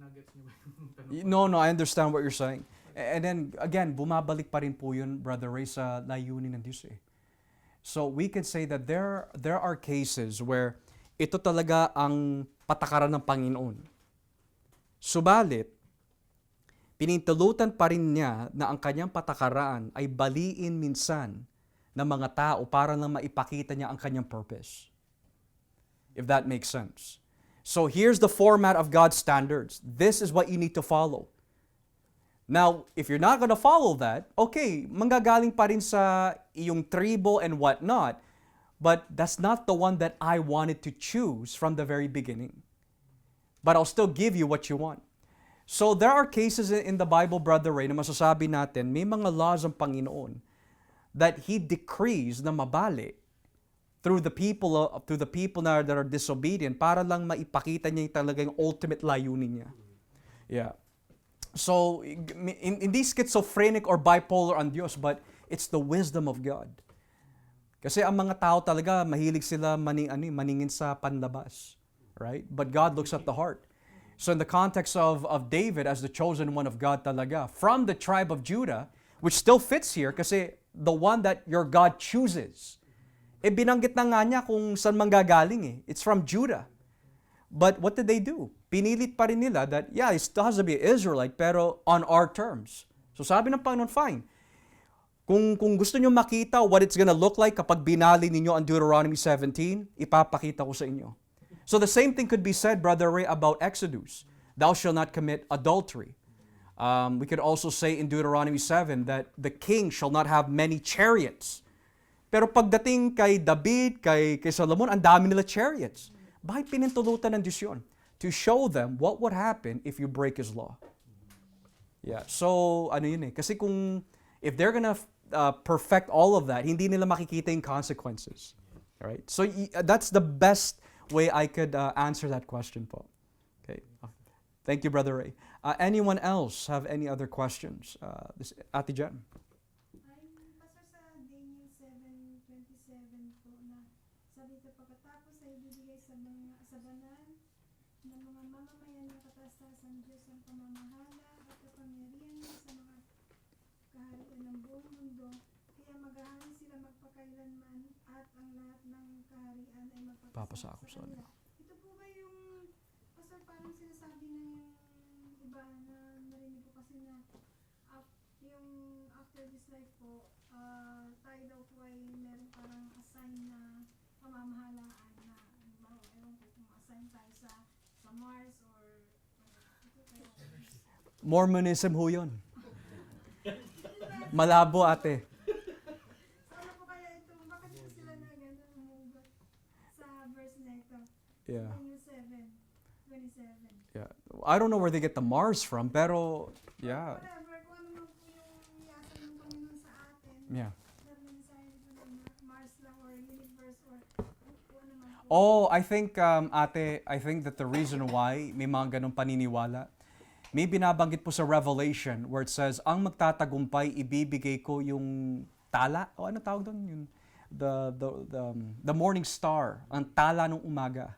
nuggets niyo ba yung tanong? No, I understand what you're saying. And then, again, bumabalik pa rin po yun, Brother Ray, sa layunin ng Diyos So, we can say that there are cases where ito talaga ang patakaran ng Panginoon. Subalit, pinintulutan pa rin niya na ang kanyang patakaran ay baliin minsan ng mga tao para lang maipakita niya ang kanyang purpose. If that makes sense. So here's the format of God's standards. This is what you need to follow. Now, if you're not going to follow that, okay, manggagaling pa rin sa iyong tribo and whatnot, but that's not the one that I wanted to choose from the very beginning. But I'll still give you what you want. So there are cases in the Bible, Brother Ray, na masasabi natin, may mga laws ang Panginoon that He decrees na mabali through the people na that are disobedient para lang maipakita niya yung talagang ultimate layunin niya. Yeah. So, hindi schizophrenic or bipolar ang Diyos, but it's the wisdom of God. Kasi ang mga tao talaga, mahilig sila maningin sa panlabas. Right? But God looks at the heart. So in the context of David as the chosen one of God talaga, from the tribe of Judah, which still fits here kasi the one that your God chooses. Binanggit na nga niya kung saan manggagaling eh. It's from Judah. But what did they do? Pinilit pa rin nila that, yeah, it still has to be Israelite, pero on our terms. So sabi ng Panginoon, fine. Kung gusto nyo makita what it's gonna look like kapag binali ninyo ang Deuteronomy 17, ipapakita ko sa inyo. So the same thing could be said, Brother Ray, about Exodus. Thou shalt not commit adultery. We could also say in Deuteronomy 7 that the king shall not have many chariots. Pero pagdating kay David, kay Solomon, ang dami nila chariots. Bakit pinintulutan ng Diyos yun? To show them what would happen if you break His law. Yeah, so ano yun eh. Kasi if they're gonna perfect all of that, hindi nila makikita yung consequences. Alright? So that's the best way I could answer that question po. Okay. Thank you, Brother Ray. Anyone else have any other questions? Ate Jen. Pastor, sa Daniel 7:27 po na sabi ito, pagkatapos ay ibibigay sa banal ng mga mamamayan ng kataas-taasan Diyos ang pamamahala at kapangyarihan niya sa mga kaharian ng buong mundo. Kaya maghahari sila magpakailanman at ang lahat ng kaharian ay Papasa magpapasa ako sa sa kanila. Ito po ba yung, Pastor, parang sinasabi na yung iba na narinig ko kasi na yung after this life po, tayo daw po ay meron parang assign na pamamahalaan na, ewan ko kung assign tayo sa Mars or ito kayo. Mormonism ho yun. Malabo, ate. So ano po kaya ito, bakit po sila na gano'n humugot sa verse na ito? Yeah. Daniel 7:27. Yeah. I don't know where they get the Mars from, pero yeah. Whatever, kung ano man po yung yasa ng Panginoon sa atin. Yeah. Sabi sa ito na Mars lang or universe or kung ano man po. Oh, I think, ate, I think that the reason why may mga ganong paniniwala, may binabanggit po sa Revelation where it says, ang magtatagumpay, ibibigay ko yung tala. O ano tawag doon? Yung, the morning star. Ang tala ng umaga.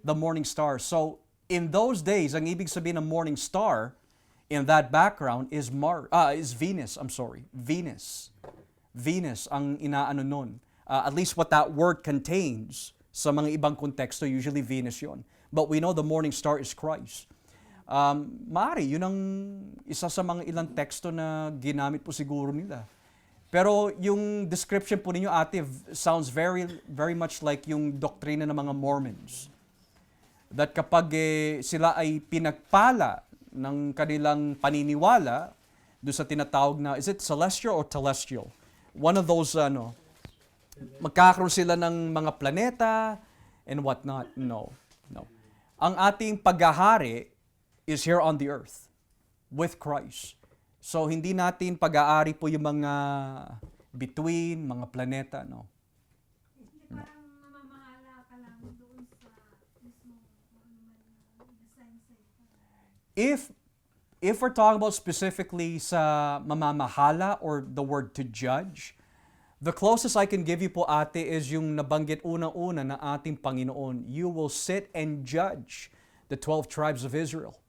The morning star. So, in those days, ang ibig sabihin ng morning star, in that background, is Venus. I'm sorry. Venus. Venus ang inaano nun. At least what that word contains sa mga ibang konteksto, usually Venus yon. But we know the morning star is Christ. Maaari, yun ang isa sa mga ilang teksto na ginamit po siguro nila. Pero yung description po ninyo, ate, sounds very, very much like yung doktrina ng mga Mormons. That kapag sila ay pinagpala ng kanilang paniniwala, doon sa tinatawag na, is it celestial or telestial? One of those, magkakaroon sila ng mga planeta and whatnot. No. Ang ating paghahari is here on the earth with Christ. So, hindi natin pag-aari po yung mga between, mga planeta, no? Hindi parang mamamahala ka lang doon sa mismo kung ano man yung assign sa'yo. If we're talking about specifically sa mamamahala or the word to judge, the closest I can give you po, ate, is yung nabanggit unang-una na ating Panginoon. You will sit and judge the 12 tribes of Israel.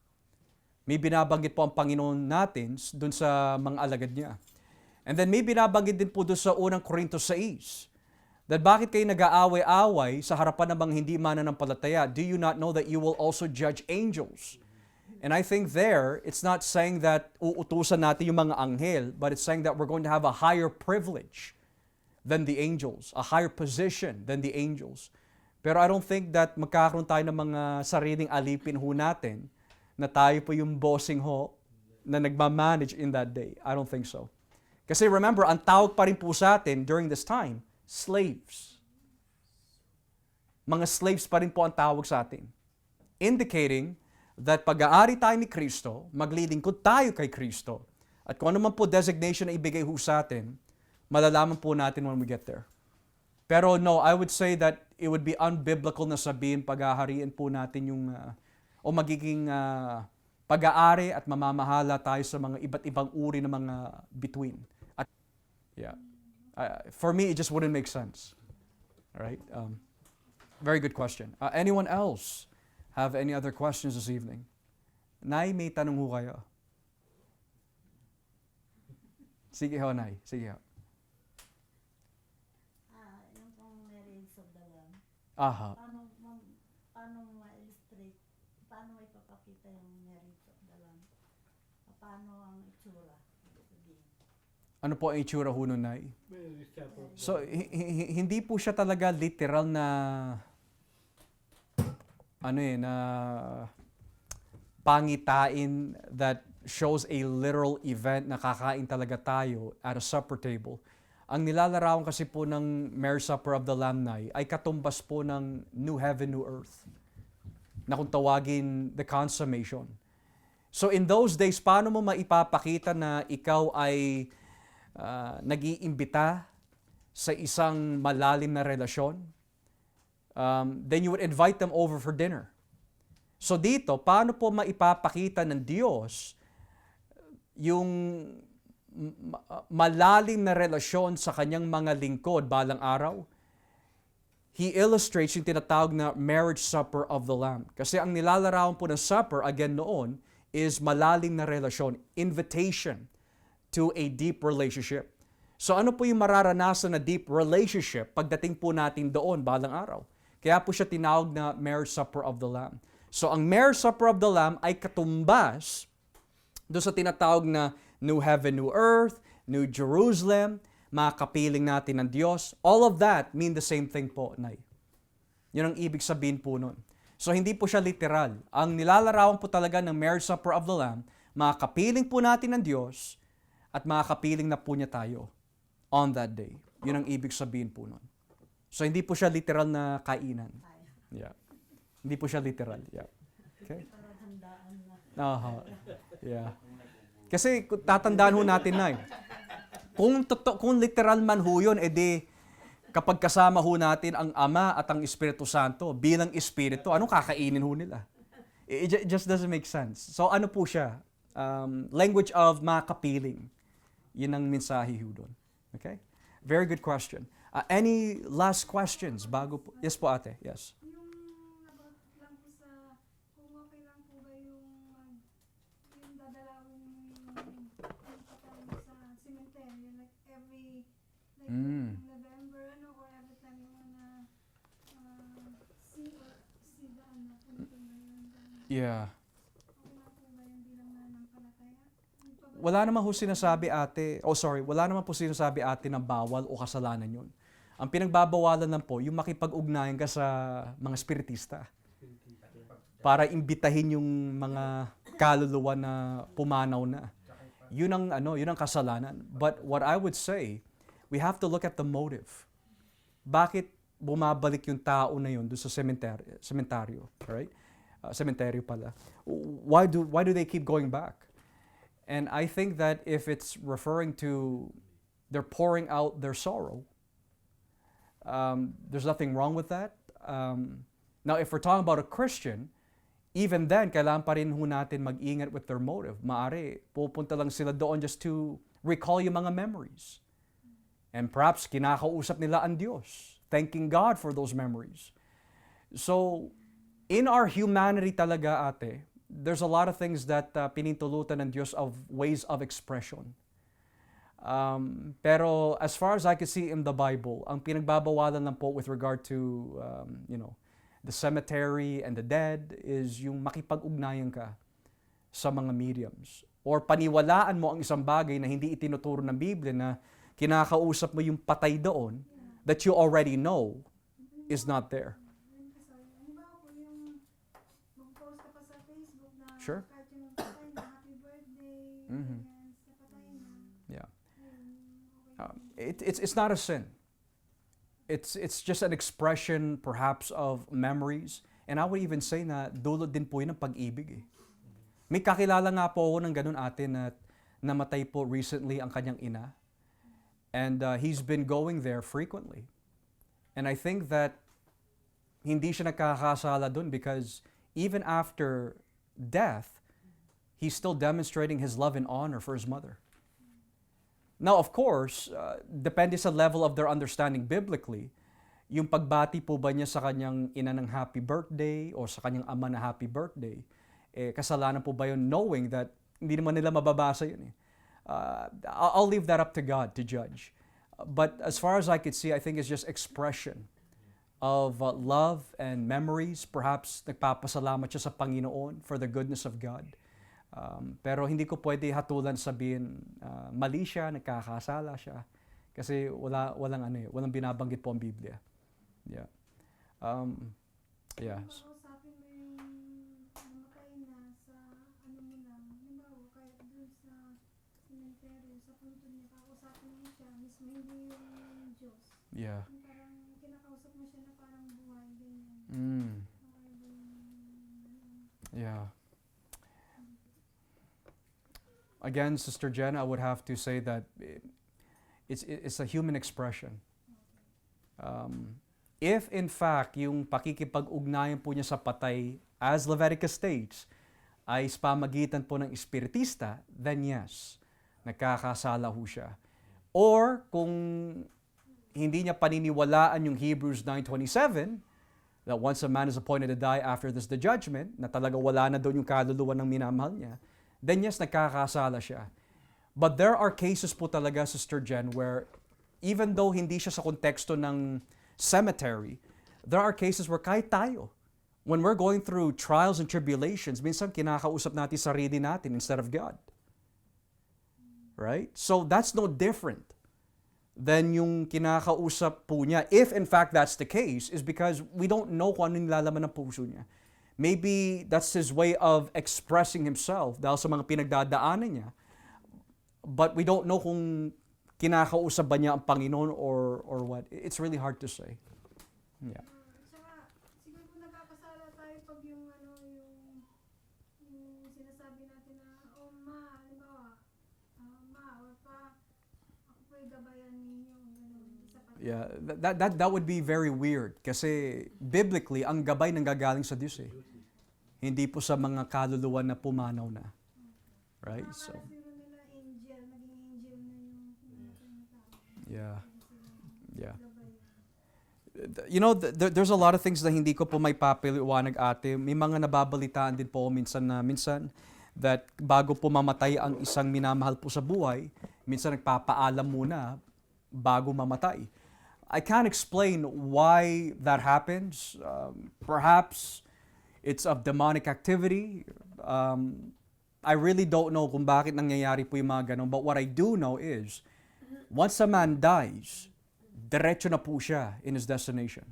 May binabanggit po ang Panginoon natin dun sa mga alagad niya. And then may binabanggit din po dun sa unang Korintos 6. That bakit kayo nag-aaway-away sa harapan ng mga hindi mananampalataya? Do you not know that you will also judge angels? And I think there, it's not saying that uutusan natin yung mga anghel, but it's saying that we're going to have a higher privilege than the angels, a higher position than the angels. Pero I don't think that magkakaroon tayo ng mga sariling alipin ho natin na tayo po yung bossing ho na nagmamanage in that day. I don't think so. Kasi remember, ang tawag pa rin po sa atin during this time, slaves. Mga slaves pa rin po ang tawag sa atin. Indicating that pag-aari tayo ni Kristo, maglilingkod tayo kay Kristo, at kung ano man po designation na ibigay ho sa atin, malalaman po natin when we get there. Pero no, I would say that it would be unbiblical na sabihin paghahariin po natin yung, o magiging pag-aari at mamamahala tayo sa mga iba't ibang uri ng mga between. At, yeah. For me, it just wouldn't make sense. All right? Very good question. Anyone else have any other questions this evening? Nay, may tanong ho kayo. Sige ho, Nay. Sige ho. Yung pong marriage of the Lamb, Aha. paano ma-illustrate, paano ipapakita yung marriage of the Lamb? Paano ang itsura? Sabihin. Ano po ang itsura ho nun, Nay? Marriage supper. So, hindi po siya talaga literal na na pangitain that shows a literal event na kakain talaga tayo at a supper table. Ang nilalarawan kasi po ng Marriage Supper of the Lamb ay katumbas po ng new heaven, new earth, na kung tawagin the consummation. So in those days, paano mo maipapakita na ikaw ay nag-iimbita sa isang malalim na relasyon? Then you would invite them over for dinner. So dito, paano po maipapakita ng Diyos yung malalim na relasyon sa kanyang mga lingkod balang araw? He illustrates yung tinatawag na marriage supper of the Lamb. Kasi ang nilalarawan po ng supper, again noon, is malalim na relasyon, invitation to a deep relationship. So ano po yung mararanasan na deep relationship pagdating po natin doon balang araw? Kaya po siya tinawag na marriage supper of the Lamb. So ang marriage supper of the Lamb ay katumbas doon sa tinatawag na new heaven, new earth, new Jerusalem, mga kapiling natin ng Diyos. All of that mean the same thing po, Nay. Yun ang ibig sabihin po nun. So hindi po siya literal. Ang nilalarawan po talaga ng marriage supper of the Lamb, mga kapiling po natin ng Diyos at mga kapiling na po niya tayo on that day. Yun ang ibig sabihin po nun. So hindi po siya literal na kainan. Yeah. Hindi po siya literal. Yeah. Okay? Parang handaan na. Aha. Yeah. Kasi tatandaan ho natin na kung literal man ho yun, edi kapag kasama ho natin ang Ama at ang Espiritu Santo bilang Espiritu, anong kakainin ho nila? It just doesn't make sense. So ano po siya? Language of mga kapiling. Yun ang mensahe ho doon. Okay? Very good question. Any last questions bago po? Yes po, ate. Yes. Yung about lang po sa kung okay lang po ba yung dadalawin yung patay sa cemetery like every November or every time you wanna see punto na yun. Yeah. Okay lang po ba yung bilang nananampalataya? Wala naman po sinasabi ate, wala naman po sinasabi ate na bawal o kasalanan yun. Ang pinagbabawalan lang po, yung makipag-ugnayan ka sa mga spiritista para imbitahin yung mga kaluluwa na pumanaw na. Yun ang kasalanan. But what I would say, we have to look at the motive. Bakit bumabalik yung tao na yun doon sa sementeryo, right? Sementeryo pala. Why do they keep going back? And I think that if it's referring to they're pouring out their sorrow, there's nothing wrong with that. Now, if we're talking about a Christian, even then, kailangan pa rin ho natin mag-ingat with their motive. Maari, pupunta lang sila doon just to recall yung mga memories. And perhaps kinakausap nila ang Diyos, thanking God for those memories. So, in our humanity talaga, ate, there's a lot of things that pinintulutan ng Diyos of ways of expression. Pero as far as I can see in the Bible, ang pinagbabawalan lang po with regard to, the cemetery and the dead is yung makipag-ugnayan ka sa mga mediums. Or paniwalaan mo ang isang bagay na hindi itinuturo ng Biblia na kinakausap mo yung patay doon that you already know is not there. Halimbawa po yung mag-post ka pa sa Facebook na Sure. kahit yung patay na happy birthday, Mhm. ganyan, sa patay na. Yeah. Okay. It's not a sin. It's just an expression perhaps of memories And I would even say na dulot din po yun ng pag-ibig eh. May kakilala nga po ako ng ganun ate na namatay po recently ang kanyang ina. And he's been going there frequently. And I think that hindi siya nagkakasala dun because even after death, he's still demonstrating his love and honor for his mother. Now, of course, depende sa level of their understanding biblically, yung pagbati po ba niya sa kanyang ina ng happy birthday o sa kanyang ama na happy birthday, kasalanan po ba yun knowing that hindi naman nila mababasa yun eh. I'll leave that up to God to judge. But as far as I could see, I think it's just expression of love and memories. Perhaps nagpapasalamat siya sa Panginoon for the goodness of God. Pero hindi ko pwede hatulan sabihin mali siya, nagkakasala siya. Kasi walang binabanggit po ang Biblia. Yeah. Yeah. Kausapin mo yung namatay na sa ano mo lang, halimbawa kahit dun sa cemetery, sa punto niya, kausapin mo siya, mismo hindi yung Diyos. Yeah. Yung parang kinakausap mo siya na parang buhay, ganyan. Okay ba yung Yeah. Again, Sister Jen, I would have to say that it's a human expression. If in fact yung pakikipag-ugnayan po niya sa patay, as Leviticus states, ay sa pamagitan po ng espiritista, then yes, nagkakasala ho siya. Or kung hindi niya paniniwalaan yung Hebrews 9:27, that once a man is appointed to die, after this the judgment, na talaga wala na doon yung kaluluwa ng minamahal niya, then yes, nagkakasala siya. But there are cases po talaga, Sister Jen, where even though hindi siya sa konteksto ng cemetery, there are cases where kahit tayo, when we're going through trials and tribulations, minsan kinakausap natin sarili natin instead of God. Right? So that's no different than yung kinakausap po niya. If in fact that's the case, is because we don't know kung ano nilalaman ng puso niya. Maybe that's his way of expressing himself dahil sa mga pinagdadaanan niya. But we don't know kung kinakausap ba niya ang Panginoon or what. It's really hard to say. Yeah. Tsaka, siguro kung nagkakasala tayo pag yung sinasabi natin na, oh ma, halimbawa, ma, or pa, ako po'y gabayan ninyo, gano'n, sa patay. Yeah, that would be very weird kasi biblically ang gabay nanggagaling sa Diyos eh. Hindi po sa mga kaluluwa na pumanaw na. Right? So, Akala siguro nila angel, naging angel na yung namatay na tao. yeah. Yeah. Gabayan. You know, there's a lot of things na hindi ko po may papaliwanag ate. May mga nababalitaan din po minsan that bago po mamatay ang isang minamahal po sa buhay, minsan nagpapaalam muna bago mamatay. I can't explain why that happens. Perhaps it's of demonic activity. I really don't know kung bakit nangyayari po yung mga ganun. But what I do know is, once a man dies, diretso na po siya in his destination.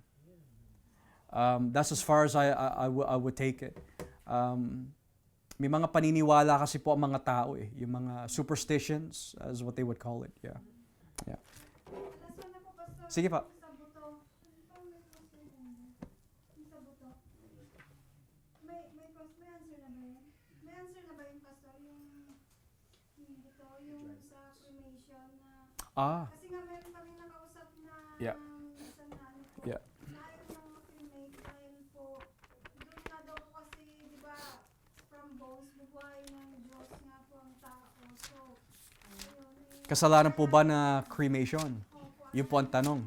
That's as far as I would take it. May mga paniniwala kasi po ang mga tao eh. Yung mga superstitions, as what they would call it. Yeah. Yeah. Last one na po, Pastor. Sige pa. Yung sa buto. Yung sa buto. May answer na ba yun? May answer na ba yun, Pastor? Yung buto, yung sa cremation na... Kasi nga meron kami nakausap na... Yeah. Minsan na ano po. Yeah. Na ayaw ng cremate dahil po... Doon nga daw po kasi, di ba, from bones, bubuhay ng Diyos nga po ang tao. So, ayun. Kasalanan po ba na cremation? Yun po ang tanong.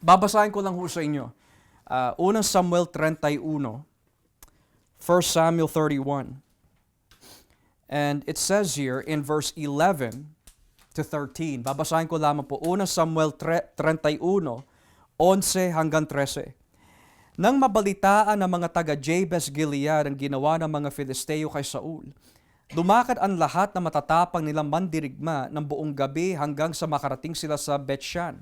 Babasahin ko lang ho sa inyo. Unang Samuel 31, 1 Samuel 31. And it says here in verse 11 to 13. Babasahin ko lamang po. Unang Samuel 31, 11 hanggang 13. Nang mabalitaan ng mga taga Jabes Gilead ang ginawa ng mga Filisteo kay Saul, lumakad ang lahat na matatapang nilang mandirigma ng buong gabi hanggang sa makarating sila sa Bethshan.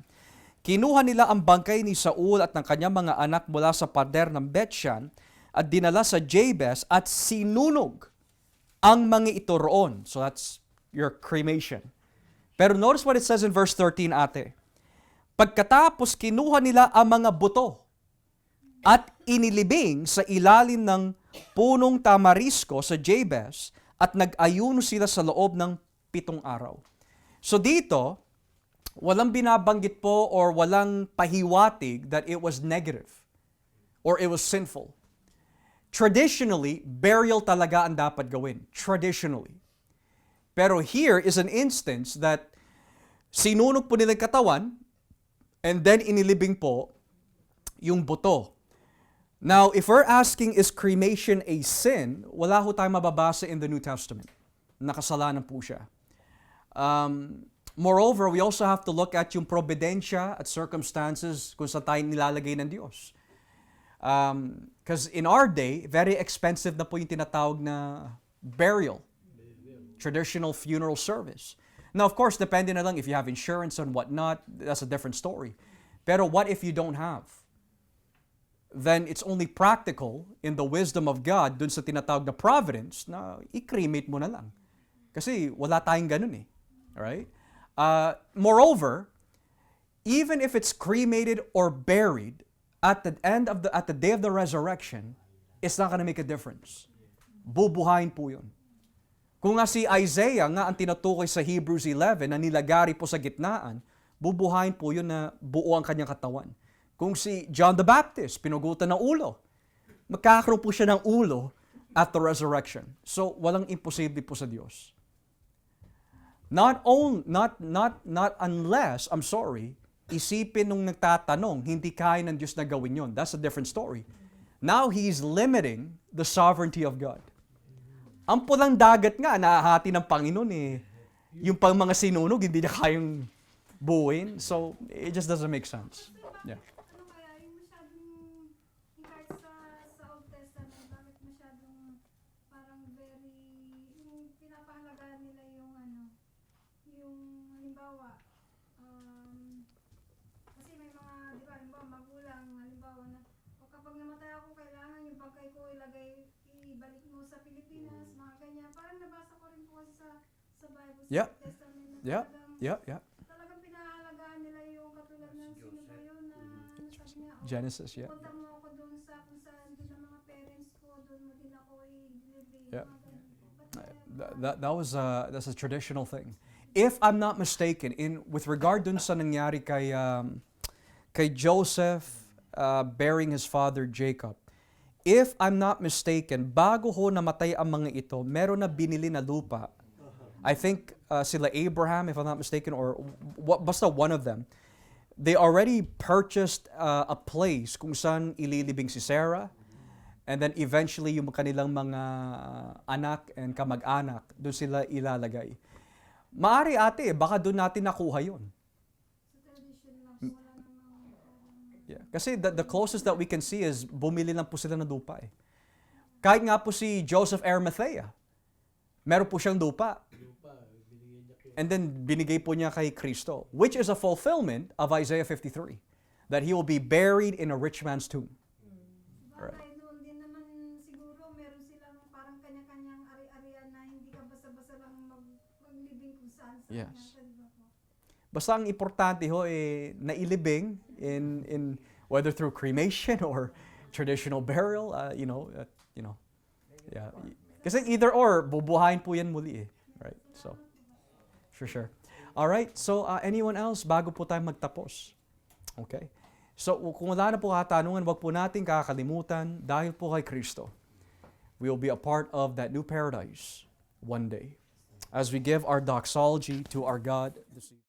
Kinuha nila ang bangkay ni Saul at ng kanyang mga anak mula sa pader ng Bethshan at dinala sa Jabes at sinunog ang mga ito roon. So that's your cremation. Pero notice what it says in verse 13 ate. Pagkatapos kinuha nila ang mga buto at inilibing sa ilalim ng punong tamarisko sa Jabes at nag-ayuno sila sa loob ng 7 araw. So dito, walang binabanggit po or walang pahiwatig that it was negative or it was sinful. Traditionally, burial talaga ang dapat gawin. Traditionally. Pero here is an instance that sinunog po nila yung katawan and then inilibing po yung buto. Now, if we're asking, is cremation a sin? Wala ho tayong mababasa in the New Testament. Nakasalanan po siya. Moreover, we also have to look at yung probidensya at circumstances kung saan tayo nilalagay ng Diyos. Because in our day, very expensive na po yung tinatawag na burial. Traditional funeral service. Now, of course, depende na lang if you have insurance and whatnot, that's a different story. Pero what if you don't have? Then it's only practical in the wisdom of God dun sa tinatawag na providence na i-cremate mo na lang. Kasi wala tayong ganun eh. Alright? Moreover, even if it's cremated or buried, at the day of the resurrection, it's not gonna make a difference. Bubuhayin po yun. Kung nga si Isaiah nga ang tinutukoy sa Hebrews 11 na nilagari po sa gitnaan, bubuhayin po yun na buo ang kanyang katawan. Kung si John the Baptist, pinugutan ng ulo, magkakaroon po siya ng ulo at the resurrection. So, walang imposible po sa Diyos. Not unless, isipin nung nagtatanong, hindi kaya ng Diyos na gawin yun. That's a different story. Now, He's limiting the sovereignty of God. Ang pulang dagat nga, nahahati ng Panginoon eh. Yung pang mga sinunog, hindi niya kayang buuin. So, it just doesn't make sense. Yeah. Ano kaya, yung masyadong, yung kahit sa Old Testament, bakit masyadong parang yung pinapahalagaan nila yung yung halimbawa, kasi may mga, di ba, halimbawa magulang, halimbawa na, o kapag namatay ako, kailangan yung bangkay ko ibalik mo sa Pilipinas, mga ganyan. Parang nabasa ko rin po kasi sa Bible, sa Yeah. Old Testament, na Yeah. talagang, Yeah. talagang pinahalagaan nila yung katulad ng sino ba yun na sabi niya, Genesis, yeah. punta mo ako doon sa kung saan din ang mga parents ko, doon mo din ako i-deliver. Yeah. Mga ganun. Ba't kaya That's a traditional thing. If I'm not mistaken, with regard dun sa nangyari kay Joseph bearing his father Jacob, if I'm not mistaken, bago ho namatay ang mga ito, meron na binili na lupa. I think sila Abraham, if I'm not mistaken, or basta one of them, they already purchased a place kung saan ililibing si Sarah, and then eventually yung kanilang mga anak and kamag-anak, doon sila ilalagay. Maari ate, baka doon natin nakuha yun. sa tradition lang, wala namang Yeah. Kasi the closest that we can see is bumili lang po sila ng lupa eh. Kahit nga po si Joseph Arimathea, meron po siyang lupa. And then binigay po niya kay Kristo, which is a fulfillment of Isaiah 53, that He will be buried in a rich man's tomb. bagay doon din naman siguro meron silang parang kanya-kanyang ari-arian na hindi ka basta-basta lang maglibing kung saan Yes. di ba po? Basta ang importante ho nailibing in whether through cremation or traditional burial, yeah. Kasi either or, bubuhayin po yan muli eh. Right? So, sure. All right. So, anyone else bago po tayo magtapos? Okay. So, kung wala na po katanungan, wag po natin kakalimutan dahil po kay Kristo, we will be a part of that new paradise one day as we give our doxology to our God this evening.